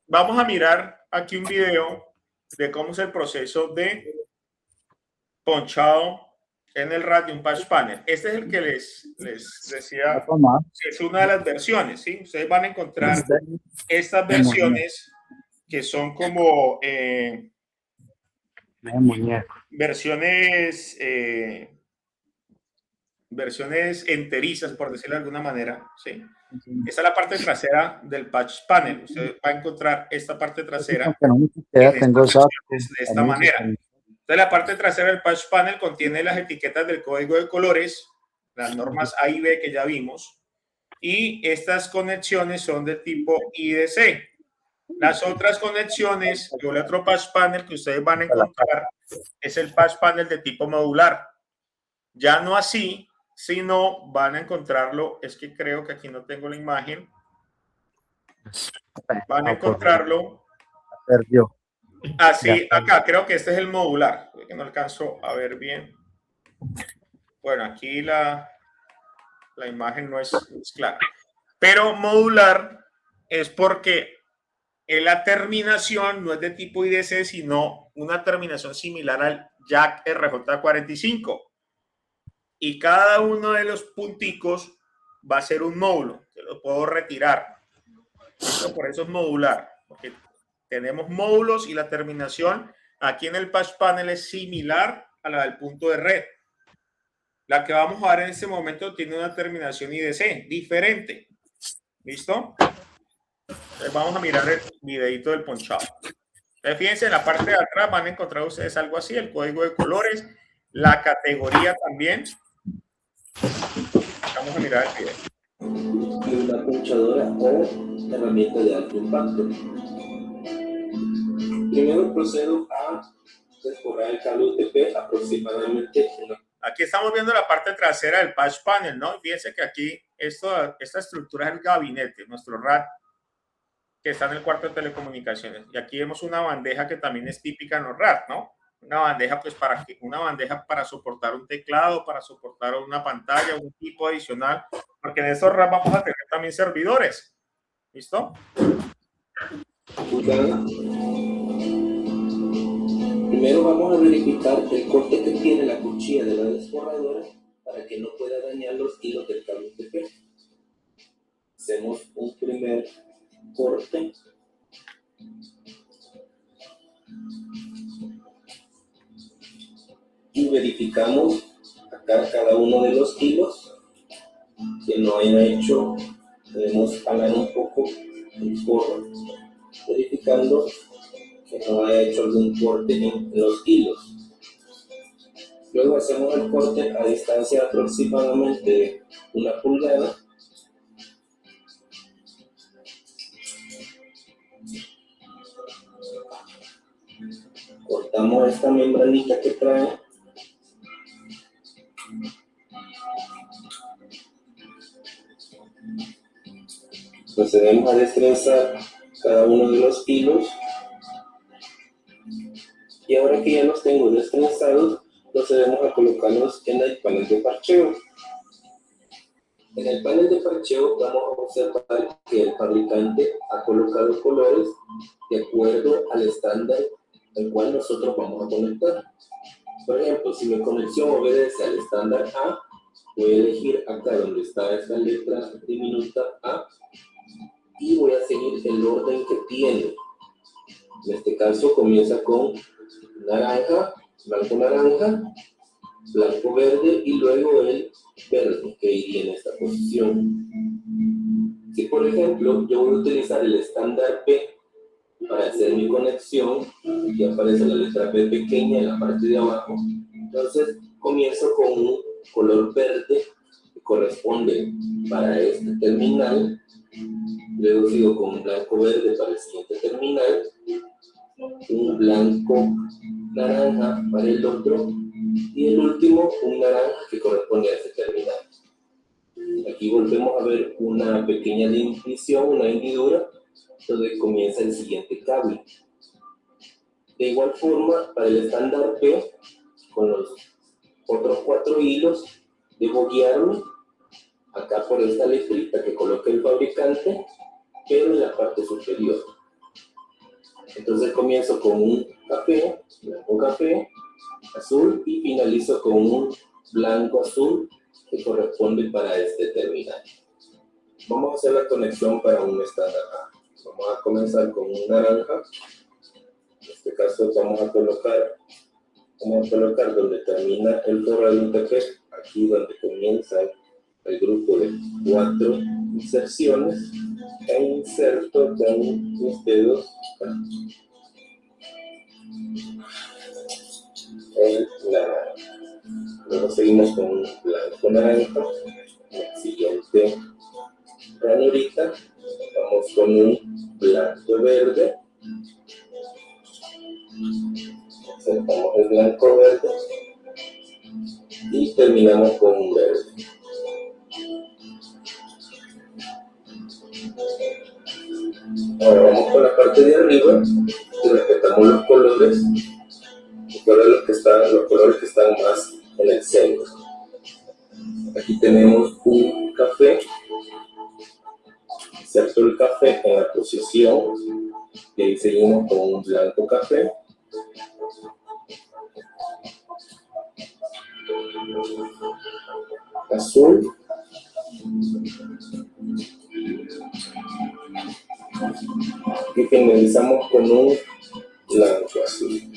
Speaker 1: vamos a mirar aquí un video de cómo es el proceso de ponchado en el rack de un patch panel. Este es el que les decía, es una de las versiones, ¿sí? Ustedes van a encontrar estas versiones que son como versiones enterizas, por decirlo de alguna manera, ¿sí? Esta es la parte trasera del patch panel. Usted va a encontrar esta parte trasera de esta manera. Entonces, la parte trasera del patch panel contiene las etiquetas del código de colores, las normas A y B que ya vimos, y estas conexiones son de tipo IDC. Las otras conexiones, o el otro patch panel que ustedes van a encontrar, es el patch panel de tipo modular. Ya no así, sino van a encontrarlo, es que creo que aquí no tengo la imagen, van a encontrarlo así, acá creo que este es el modular, que no alcanzo a ver bien. Bueno, aquí la imagen no es clara, pero modular es porque la terminación no es de tipo IDC, sino una terminación similar al jack RJ45. Y cada uno de los punticos va a ser un módulo, que lo puedo retirar. Por eso es modular, porque tenemos módulos y la terminación aquí en el patch panel es similar a la del punto de red. La que vamos a ver en este momento tiene una terminación IDC diferente. ¿Listo? Entonces vamos a mirar el videito del ponchado. Entonces, fíjense, en la parte de atrás van a encontrar ustedes algo así, el código de colores, la categoría también. Vamos a mirar el video.
Speaker 10: Y una ponchadora o herramienta de alto impacto. Primero procedo a desforrar el cable UTP aproximadamente.
Speaker 1: Aquí estamos viendo la parte trasera del patch panel, ¿no? Fíjense que aquí esta estructura es el gabinete, nuestro rack, que está en el cuarto de telecomunicaciones. Y aquí vemos una bandeja que también es típica en los rack, ¿no? Una bandeja, pues, para soportar un teclado, para soportar una pantalla, un equipo adicional, porque en estos rack vamos a tener también servidores. ¿Listo?
Speaker 10: Primero vamos a verificar el corte que tiene la cuchilla de la desforradora para que no pueda dañar los hilos del cable UTP. Hacemos un primer corte. Y verificamos acá cada uno de los hilos que no haya hecho. Podemos jalar un poco el forro, verificando que no haya hecho algún corte en los hilos. Luego hacemos el corte a distancia aproximadamente de 1 pulgada. Cortamos esta membranita que trae. Procedemos a destrenzar cada uno de los hilos. Y ahora que ya los tengo destrenzados, procedemos a colocarlos en el panel de parcheo. En el panel de parcheo vamos a observar que el fabricante ha colocado colores de acuerdo al estándar al cual nosotros vamos a conectar. Por ejemplo, si mi conexión obedece al estándar A, Voy a elegir acá donde está esta letra diminuta A y voy a seguir el orden que tiene. En este caso comienza con naranja, blanco-naranja, blanco-verde y luego el verde que iría en esta posición. Si por ejemplo yo voy a utilizar el estándar P para hacer mi conexión, aquí aparece la letra P pequeña en la parte de abajo, entonces comienzo con un color verde que corresponde para este terminal, luego sigo con un blanco verde para el siguiente terminal, un blanco naranja para el otro y el último un naranja que corresponde a ese terminal. Aquí volvemos a ver una pequeña división, una hendidura donde comienza el siguiente cable. De igual forma, para el estándar P, con los otros 4 hilos, debo guiarme acá por esta letrita que coloca el fabricante, pero en la parte superior. Entonces comienzo con un café, blanco café, azul y finalizo con un blanco azul que corresponde para este terminal. Vamos a hacer la conexión para un estándar A. Vamos a comenzar con un naranja. En este caso vamos a colocar donde termina el forro de un café, aquí donde comienza el grupo de 4 inserciones, e inserto con mis dedos el naranja. Luego seguimos con un blanco naranja, la siguiente ranurita, vamos con un blanco verde, insertamos el blanco verde y terminamos con un verde. Ahora vamos con la parte de arriba y respetamos los colores. Recuerda los colores que están más en el centro. Aquí tenemos un café. Inserto el café en la posición y ahí seguimos con un blanco café. Azul. Y finalizamos con un blanco azul.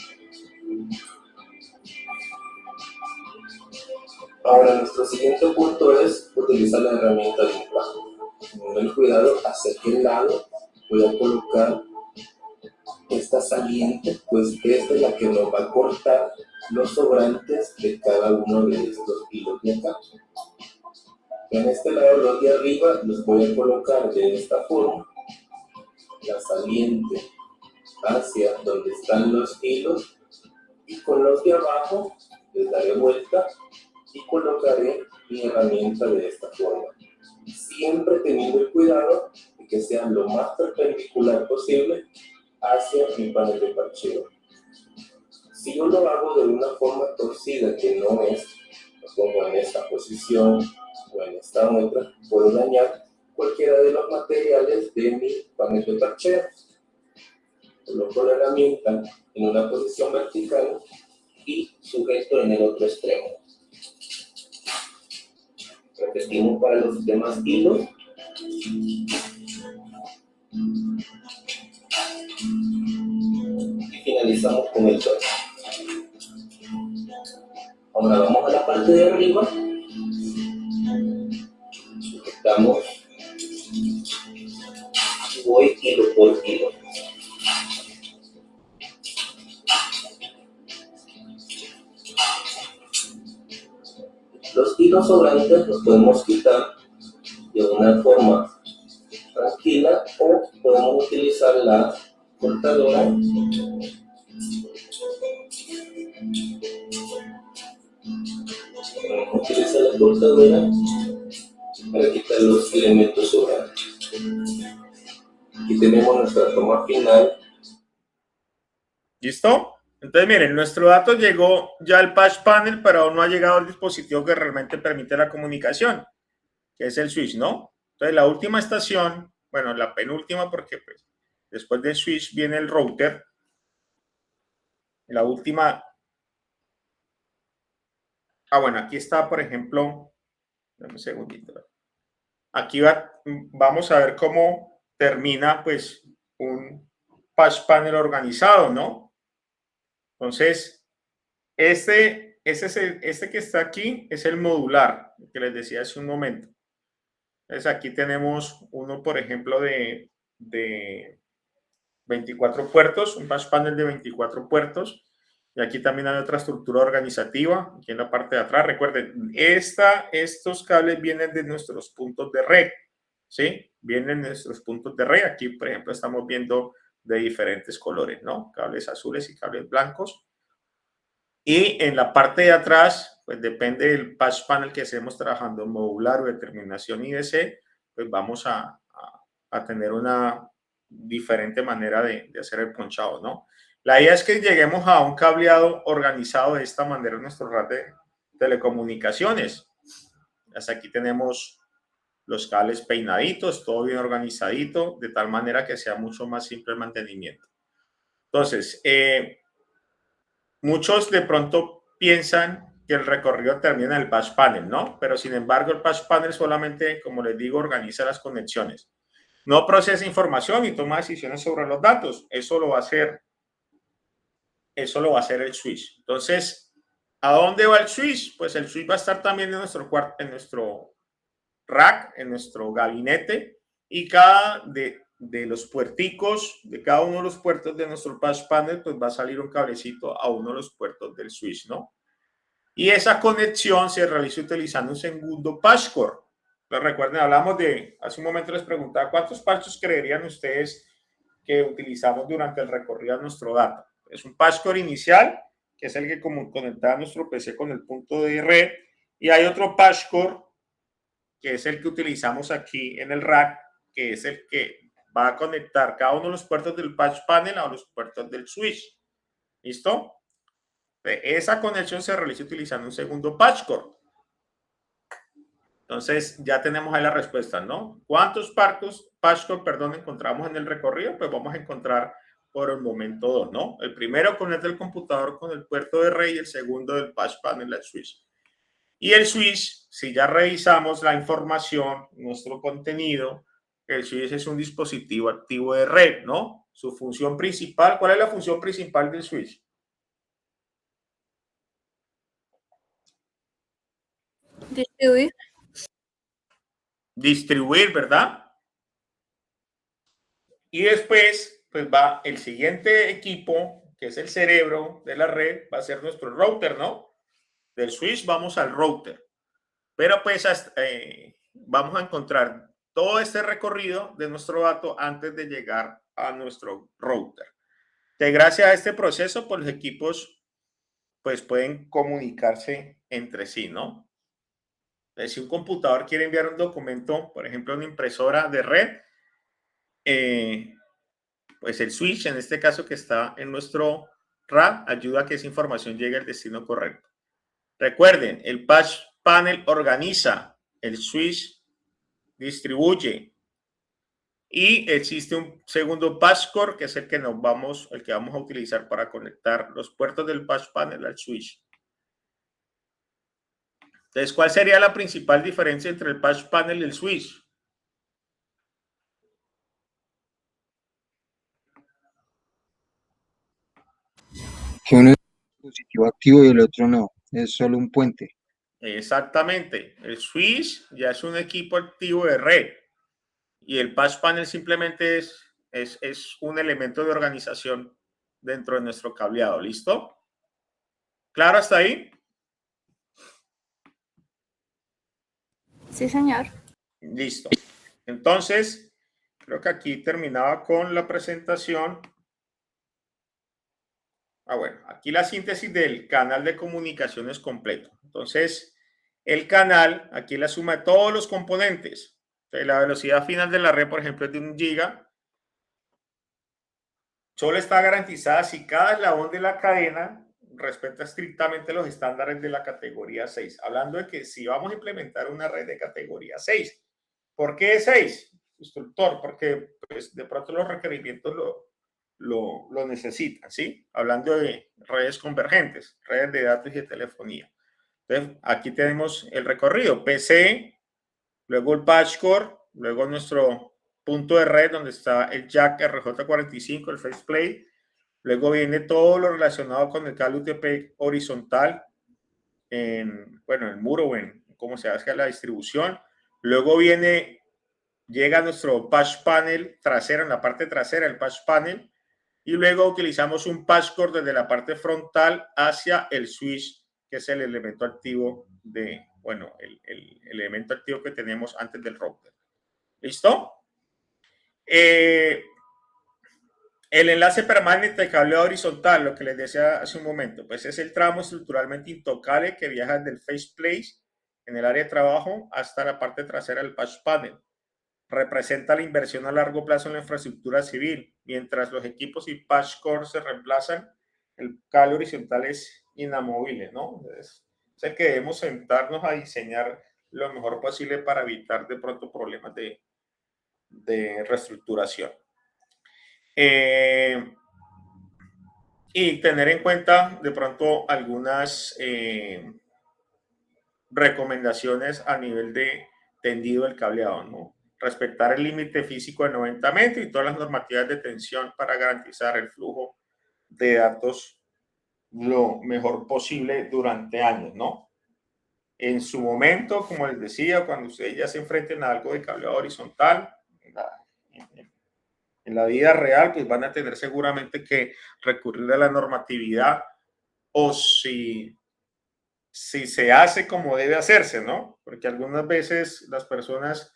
Speaker 10: Ahora nuestro siguiente punto es utilizar la herramienta de empuje. Ten cuidado hacia qué lado voy a colocar esta saliente, pues esta es la que nos va a cortar los sobrantes de cada uno de estos hilos de acá. En este lado, los de arriba, los voy a colocar de esta forma, la saliente hacia donde están los hilos, y con los de abajo les daré vuelta y colocaré mi herramienta de esta forma, siempre teniendo el cuidado de que sea lo más perpendicular posible hacia mi panel de parcheo. Si yo lo hago de una forma torcida que no es, lo pongo en esta posición o en esta otra, puedo dañar cualquiera de los materiales de mi panel de parcheo. Coloco la herramienta en una posición vertical y sujeto en el otro extremo. Repetimos para los demás hilos. Y finalizamos con el torno. Ahora vamos a la parte de arriba. Sujetamos. Voy hilo por hilo. Los hilos sobrantes los podemos quitar de una forma tranquila o podemos utilizar la cortadora para quitar los elementos sobrantes. Aquí tenemos nuestra toma final.
Speaker 1: ¿Listo? Entonces, miren, nuestro dato llegó ya al patch panel, pero aún no ha llegado al dispositivo que realmente permite la comunicación, que es el switch, ¿no? Entonces, la última estación, bueno, la penúltima, porque pues, después del switch viene el router. La última. Bueno, aquí está, por ejemplo, Dame un segundito. Aquí vamos a ver cómo termina pues un patch panel organizado, ¿no? Entonces, este que está aquí es el modular, que les decía hace un momento. Entonces, aquí tenemos uno, por ejemplo, de 24 puertos, un patch panel de 24 puertos. Y aquí también hay otra estructura organizativa, aquí en la parte de atrás. Recuerden, estos cables vienen de nuestros puntos de red, ¿sí? Vienen de nuestros puntos de red. Aquí, por ejemplo, estamos viendo de diferentes colores, ¿no? Cables azules y cables blancos. Y en la parte de atrás, pues depende del patch panel que estemos trabajando, modular o de terminación IDC, pues vamos a tener una diferente manera de hacer el ponchado, ¿no? La idea es que lleguemos a un cableado organizado de esta manera en nuestro red de telecomunicaciones. Hasta aquí tenemos los cables peinaditos, todo bien organizadito, de tal manera que sea mucho más simple el mantenimiento. Entonces, muchos de pronto piensan que el recorrido termina en el patch panel, ¿no? Pero sin embargo, el patch panel solamente, como les digo, organiza las conexiones. No procesa información y toma decisiones sobre los datos. Eso lo va a hacer el switch. Entonces, ¿a dónde va el switch? Pues el switch va a estar también en nuestro rack, en nuestro gabinete, y cada de los puerticos, de cada uno de los puertos de nuestro patch panel, pues va a salir un cablecito a uno de los puertos del switch, ¿no? Y esa conexión se realiza utilizando un segundo patch core. Entonces, recuerden, hablamos hace un momento les preguntaba, ¿cuántos patches creerían ustedes que utilizamos durante el recorrido de nuestro dato? Es un patch core inicial, que es el que conectaba nuestro PC con el punto de red, y hay otro patch core, que es el que utilizamos aquí en el rack, que es el que va a conectar cada uno de los puertos del patch panel a los puertos del switch. ¿Listo? Esa conexión se realiza utilizando un segundo patch core. Entonces, ya tenemos ahí la respuesta, ¿no? ¿Cuántos patch core, encontramos en el recorrido? Pues vamos a encontrar por el momento dos, ¿no? El primero conecta el computador con el puerto de red y el segundo del patch panel al switch. Y el switch, si ya revisamos la información, nuestro contenido, el switch es un dispositivo activo de red, ¿no? Su función principal, ¿cuál es la función principal del switch?
Speaker 5: Distribuir.
Speaker 1: Distribuir, ¿verdad? Y después, pues va el siguiente equipo, que es el cerebro de la red, va a ser nuestro router, ¿no? Del switch vamos al router. Pero pues vamos a encontrar todo este recorrido de nuestro dato antes de llegar a nuestro router. Que gracias a este proceso, pues los equipos pues pueden comunicarse entre sí, ¿no? Entonces, si un computador quiere enviar un documento, por ejemplo, una impresora de red, pues el switch, en este caso que está en nuestro RAM, ayuda a que esa información llegue al destino correcto. Recuerden, el patch panel organiza, el switch distribuye y existe un segundo patch core que es el que vamos a utilizar para conectar los puertos del patch panel al switch. Entonces, ¿cuál sería la principal diferencia entre el patch panel y el switch?
Speaker 9: Que uno es un dispositivo activo y el otro no, es solo un puente.
Speaker 1: Exactamente. El switch ya es un equipo activo de red y el patch panel simplemente es un elemento de organización dentro de nuestro cableado. ¿Listo? ¿Claro hasta ahí?
Speaker 5: Sí, señor.
Speaker 1: Listo. Entonces, creo que aquí terminaba con la presentación. Bueno, aquí la síntesis del canal de comunicaciones completo. Entonces, el canal, aquí la suma de todos los componentes. Entonces, la velocidad final de la red, por ejemplo, es de 1 giga. Solo está garantizada si cada eslabón de la cadena respeta estrictamente los estándares de la categoría 6. Hablando de que si vamos a implementar una red de categoría 6. ¿Por qué 6? Instructor, porque pues, de pronto los requerimientos lo necesitan, ¿sí? Hablando de redes convergentes, redes de datos y de telefonía. Entonces, aquí tenemos el recorrido, PC, luego el patchcore, luego nuestro punto de red donde está el jack RJ45, el faceplate, luego viene todo lo relacionado con el cable UTP horizontal en, bueno, en el muro o en cómo se hace la distribución. Luego llega nuestro patch panel trasero, en la parte trasera del patch panel, y luego utilizamos un patchcore desde la parte frontal hacia el switch, que es el elemento activo de, bueno, el elemento activo que tenemos antes del router. ¿Listo? El enlace permanente de cableado horizontal, lo que les decía hace un momento, pues es el tramo estructuralmente intocable que viaja desde el faceplate en el área de trabajo hasta la parte trasera del patch panel. Representa la inversión a largo plazo en la infraestructura civil. Mientras los equipos y patch core se reemplazan, el cable horizontal es inamovible, ¿no? Es el que debemos sentarnos a diseñar lo mejor posible para evitar de pronto problemas de reestructuración. Y tener en cuenta de pronto algunas recomendaciones a nivel de tendido del cableado, ¿no? Respetar el límite físico de 90 metros y todas las normativas de tensión para garantizar el flujo de datos lo mejor posible durante años, ¿no? En su momento, como les decía, cuando ustedes ya se enfrenten a algo de cableado horizontal, en la vida real, pues van a tener seguramente que recurrir a la normatividad o si se hace como debe hacerse, ¿no? Porque algunas veces las personas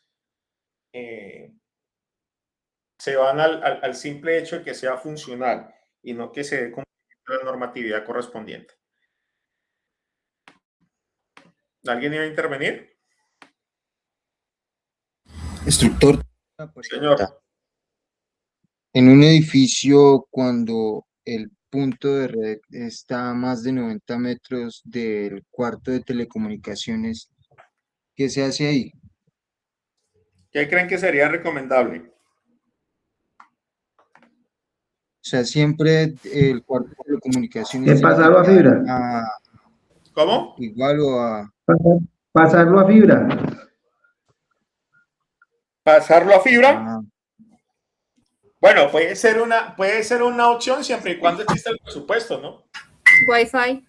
Speaker 1: se van al simple hecho de que sea funcional y no que se dé cumplimiento a la normatividad correspondiente. ¿Alguien iba a intervenir?
Speaker 9: Instructor.
Speaker 1: Señor.
Speaker 9: En un edificio, cuando el punto de red está a más de 90 metros del cuarto de telecomunicaciones, ¿qué se hace ahí?
Speaker 1: ¿Qué creen que sería recomendable?
Speaker 9: O sea, siempre el cuarto de telecomunicaciones
Speaker 8: pasarlo a fibra.
Speaker 1: ¿Cómo?
Speaker 9: Igual o a...
Speaker 8: Pasarlo a fibra.
Speaker 1: ¿Pasarlo a fibra? Bueno, puede ser una opción siempre y cuando exista el presupuesto, ¿no?
Speaker 5: Wi-Fi,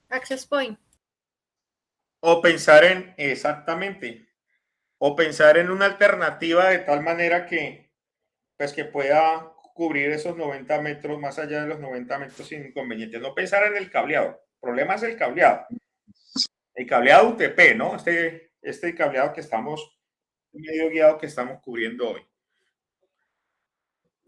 Speaker 5: access point.
Speaker 1: O pensar en, exactamente, o pensar en una alternativa de tal manera que, pues, que pueda cubrir esos 90 metros, más allá de los 90 metros sin inconveniente. No pensar en el cableado. El problema es el cableado. El cableado UTP, ¿no? Este cableado que estamos, medio guiado que estamos cubriendo hoy.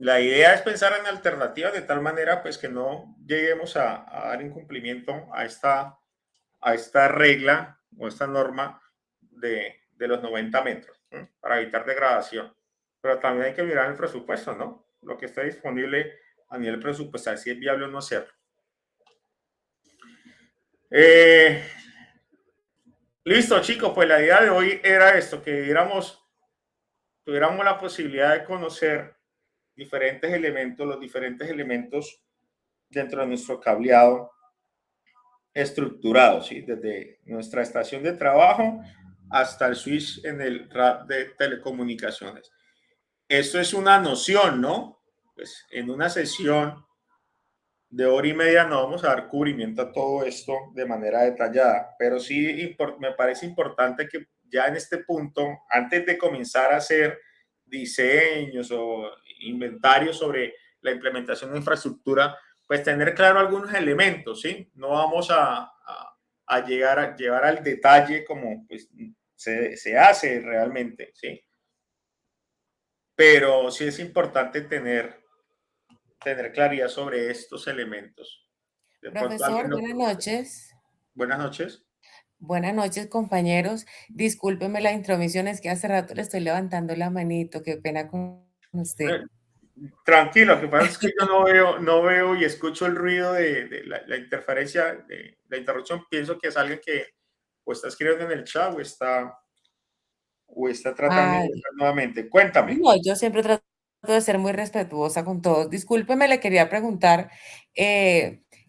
Speaker 1: La idea es pensar en alternativas de tal manera, pues, que no lleguemos a dar incumplimiento a esta regla o esta norma de los 90 metros, ¿no? Para evitar degradación. Pero también hay que mirar el presupuesto, ¿no? Lo que esté disponible a nivel presupuestal, si es viable o no hacerlo. Listo, chicos, pues la idea de hoy era esto, que tuviéramos la posibilidad de conocer diferentes elementos, los diferentes elementos dentro de nuestro cableado estructurado, ¿sí? Desde nuestra estación de trabajo hasta el switch en el rack de telecomunicaciones. Esto es una noción, ¿no? Pues en una sesión de hora y media no vamos a dar cubrimiento a todo esto de manera detallada, pero sí me parece importante que ya en este punto, antes de comenzar a hacer diseños o inventarios sobre la implementación de infraestructura, pues tener claro algunos elementos, ¿sí? No vamos a llevar al detalle como pues, se hace realmente, ¿sí? Pero sí es importante tener claridad sobre estos elementos.
Speaker 12: Profesor, buenas noches.
Speaker 1: Buenas noches.
Speaker 12: Buenas noches, compañeros. Discúlpeme la intromisión, es que hace rato le estoy levantando la manito. Qué pena con usted.
Speaker 1: Tranquilo, lo que pasa es que yo no veo y escucho el ruido de la interferencia, de la interrupción. Pienso que es alguien que o está escribiendo en el chat o está tratando de entrar nuevamente. Cuéntame.
Speaker 12: No, yo siempre trato de ser muy respetuosa con todos. Discúlpeme, le quería preguntar,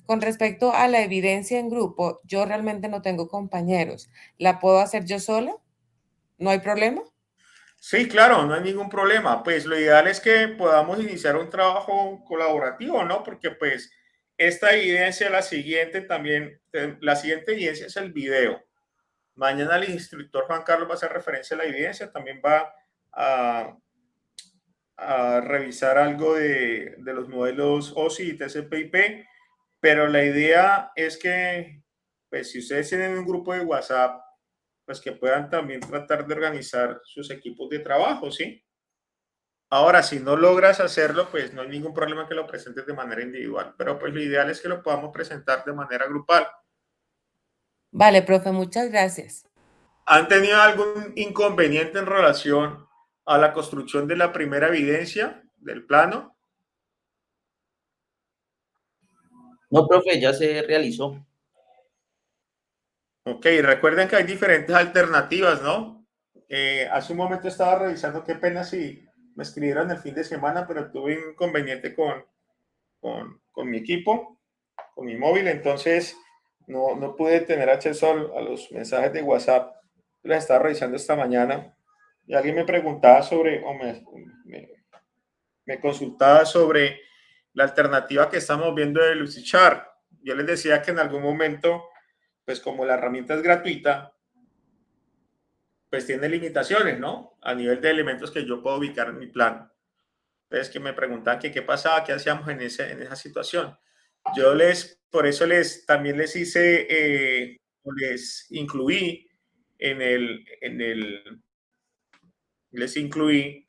Speaker 12: Con respecto a la evidencia en grupo, yo realmente no tengo compañeros. ¿La puedo hacer yo sola? ¿No hay problema?
Speaker 1: Sí, claro, no hay ningún problema. Pues lo ideal es que podamos iniciar un trabajo colaborativo, ¿no? Porque pues esta evidencia, la siguiente también, la siguiente evidencia es el video. Mañana el instructor Juan Carlos va a hacer referencia a la evidencia, también va a revisar algo de los modelos OSI y TCP/IP, pero la idea es que, pues si ustedes tienen un grupo de WhatsApp, pues que puedan también tratar de organizar sus equipos de trabajo, ¿sí? Ahora, si no logras hacerlo, pues no hay ningún problema que lo presentes de manera individual, pero pues lo ideal es que lo podamos presentar de manera grupal.
Speaker 12: Vale, profe, muchas gracias.
Speaker 1: ¿Han tenido algún inconveniente en relación a la construcción de la primera evidencia del plano?
Speaker 6: No, profe, ya se realizó.
Speaker 1: Ok, recuerden que hay diferentes alternativas, ¿no? Hace un momento estaba revisando, qué pena si me escribieron el fin de semana, pero tuve un inconveniente con mi equipo, con mi móvil, entonces no pude tener acceso a los mensajes de WhatsApp. Los estaba revisando esta mañana y alguien me preguntaba sobre, o me consultaba sobre la alternativa que estamos viendo de Lucidchart. Yo les decía que en algún momento, pues como la herramienta es gratuita, pues tiene limitaciones, ¿no? A nivel de elementos que yo puedo ubicar en mi plan. Entonces que me preguntan que qué pasaba, qué hacíamos en esa situación. Yo por eso también les hice, les incluí les incluí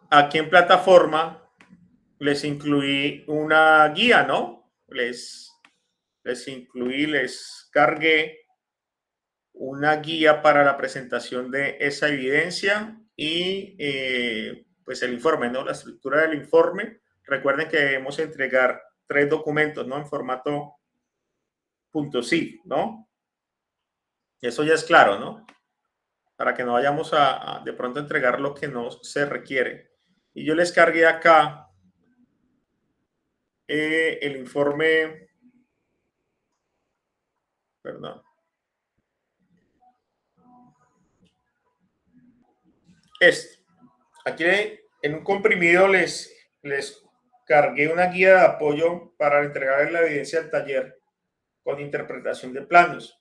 Speaker 1: aquí en plataforma, les incluí una guía, ¿no? Les cargué una guía para la presentación de esa evidencia y pues el informe, ¿no? La estructura del informe. Recuerden que debemos entregar 3 documentos, ¿no? En formato .zip, ¿no? Eso ya es claro, ¿no? Para que no vayamos a de pronto entregar lo que no se requiere. Y yo les cargué acá el informe, perdón. Aquí en un comprimido les cargué una guía de apoyo para entregar la evidencia al taller con interpretación de planos.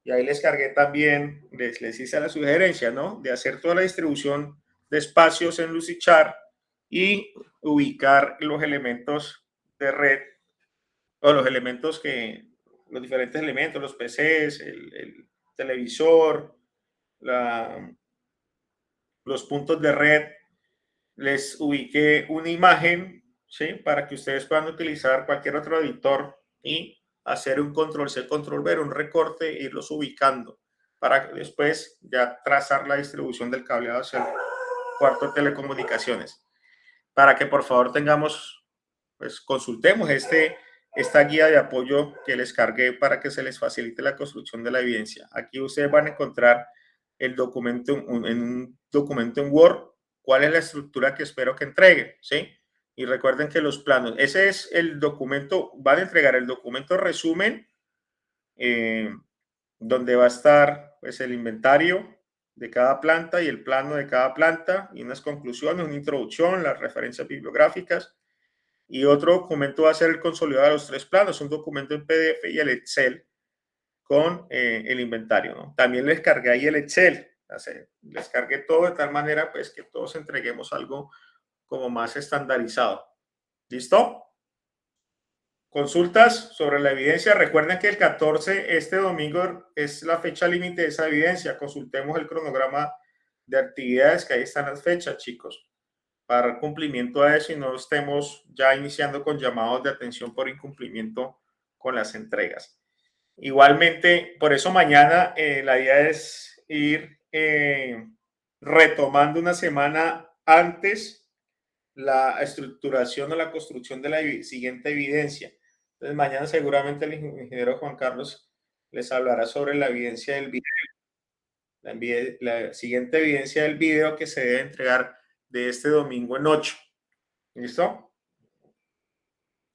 Speaker 1: Y ahí les cargué también, les hice la sugerencia, ¿no? De hacer toda la distribución de espacios en Lucidchart y ubicar los elementos de red o los diferentes elementos, los PCs, el televisor, los puntos de red. Les ubiqué una imagen, ¿sí? Para que ustedes puedan utilizar cualquier otro editor y hacer un control-C, control-V, un recorte e irlos ubicando para que después ya trazar la distribución del cableado hacia el cuarto de telecomunicaciones. Para que por favor pues consultemos esta guía de apoyo que les cargué para que se les facilite la construcción de la evidencia. Aquí ustedes van a encontrar el documento en un documento en Word, cuál es la estructura que espero que entreguen, ¿sí? Y recuerden que los planos, ese es el documento, van a entregar el documento resumen, donde va a estar pues el inventario de cada planta y el plano de cada planta y unas conclusiones, una introducción, las referencias bibliográficas. Y otro documento va a ser el consolidado de los 3 planos, un documento en PDF y el Excel con el inventario, ¿no? También les cargué ahí el Excel, les cargué todo de tal manera pues que todos entreguemos algo como más estandarizado. ¿Listo? Consultas sobre la evidencia. Recuerden que el 14, este domingo, es la fecha límite de esa evidencia. Consultemos el cronograma de actividades, que ahí están las fechas, chicos, para dar cumplimiento a eso y no estemos ya iniciando con llamados de atención por incumplimiento con las entregas. Igualmente, por eso mañana la idea es ir retomando una semana antes la estructuración o la construcción de la siguiente evidencia. Entonces, mañana seguramente el ingeniero Juan Carlos les hablará sobre la evidencia del video. La siguiente evidencia del video que se debe entregar de este domingo en 8. ¿Listo?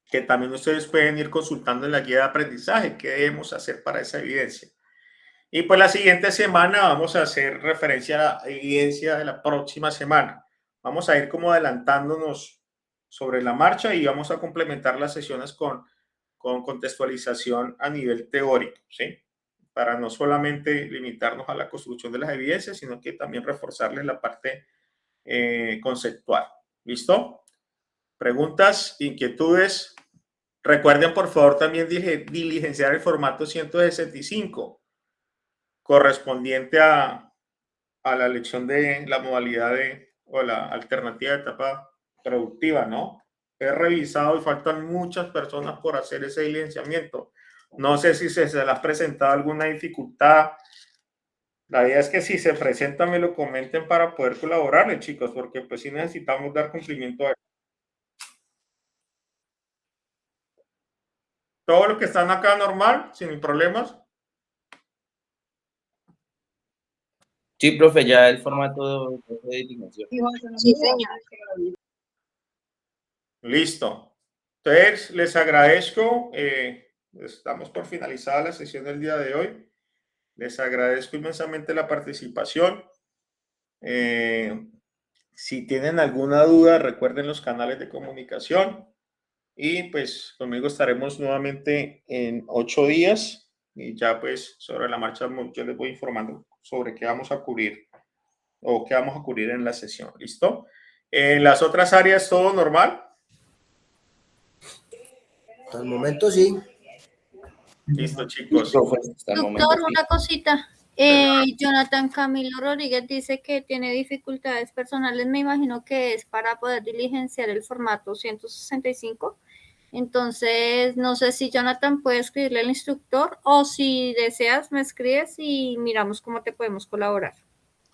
Speaker 1: Que también ustedes pueden ir consultando en la guía de aprendizaje qué debemos hacer para esa evidencia. Y pues la siguiente semana vamos a hacer referencia a la evidencia de la próxima semana. Vamos a ir como adelantándonos sobre la marcha y vamos a complementar las sesiones con contextualización a nivel teórico, ¿sí? Para no solamente limitarnos a la construcción de las evidencias, sino que también reforzarles la parte conceptual. ¿Listo? ¿Preguntas? ¿Inquietudes? Recuerden, por favor, también diligenciar el formato 165 correspondiente a la elección de la modalidad o la alternativa de etapa productiva, ¿no? He revisado y faltan muchas personas por hacer ese diligenciamiento. No sé si se les ha presentado alguna dificultad. La idea es que si se presenta me lo comenten para poder colaborarle, chicos, porque pues sí necesitamos dar cumplimiento a eso. Todo lo que están acá normal, sin problemas.
Speaker 6: Sí, profe, ya el formato de diligencia.
Speaker 5: Sí, señor.
Speaker 1: Listo. Entonces, les agradezco. Estamos por finalizar la sesión del día de hoy. Les agradezco inmensamente la participación. Si tienen alguna duda, recuerden los canales de comunicación. Y pues conmigo estaremos nuevamente en 8 días. Y ya pues sobre la marcha yo les voy informando sobre qué vamos a cubrir o qué vamos a cubrir en la sesión. ¿Listo? En las otras áreas, ¿todo normal?
Speaker 2: Hasta el momento sí.
Speaker 1: Listo, chicos.
Speaker 5: Doctor, una cosita. Jonathan Camilo Rodríguez dice que tiene dificultades personales. Me imagino que es para poder diligenciar el formato 165. Entonces, no sé si Jonathan puede escribirle al instructor o si deseas me escribes y miramos cómo te podemos colaborar.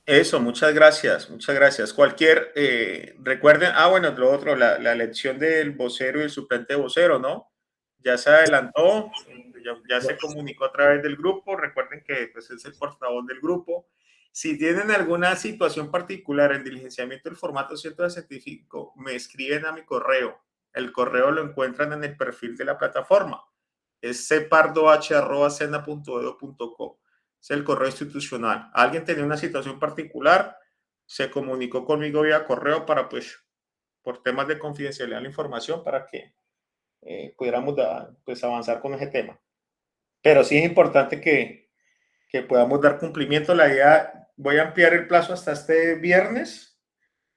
Speaker 1: Eso, muchas gracias, muchas gracias. Cualquier, recuerden, bueno, lo otro, la elección del vocero y el suplente de vocero, ¿no? Ya se adelantó, ya se comunicó a través del grupo. Recuerden que pues, es el portavoz del grupo. Si tienen alguna situación particular en diligenciamiento del formato 165, me escriben a mi correo. El correo lo encuentran en el perfil de la plataforma. Es cpardoh@sena.edu.co. Es el correo institucional. Alguien tenía una situación particular, se comunicó conmigo vía correo para, pues, por temas de confidencialidad de la información, para que pudiéramos pues, avanzar con ese tema. Pero sí es importante que podamos dar cumplimiento. La idea, voy a ampliar el plazo hasta este viernes.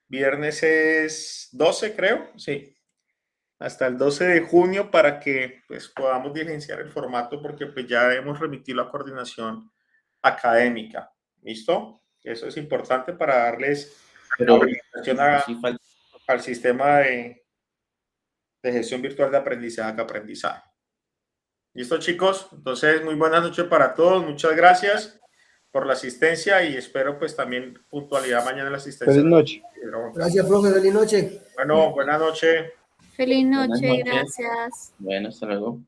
Speaker 1: Viernes es 12, creo, sí. Hasta el 12 de junio para que pues, podamos diligenciar el formato, porque pues, ya hemos remitido la coordinación académica. ¿Listo? Eso es importante para darles la orientación al sistema de gestión virtual de aprendizaje. ¿Listo, chicos? Entonces, muy buenas noches para todos. Muchas gracias por la asistencia y espero pues también puntualidad mañana en la asistencia.
Speaker 8: Feliz noche.
Speaker 2: Gracias, profe. Feliz noche.
Speaker 1: Bueno, buenas noches.
Speaker 5: Feliz noche, gracias.
Speaker 6: Bueno, hasta luego.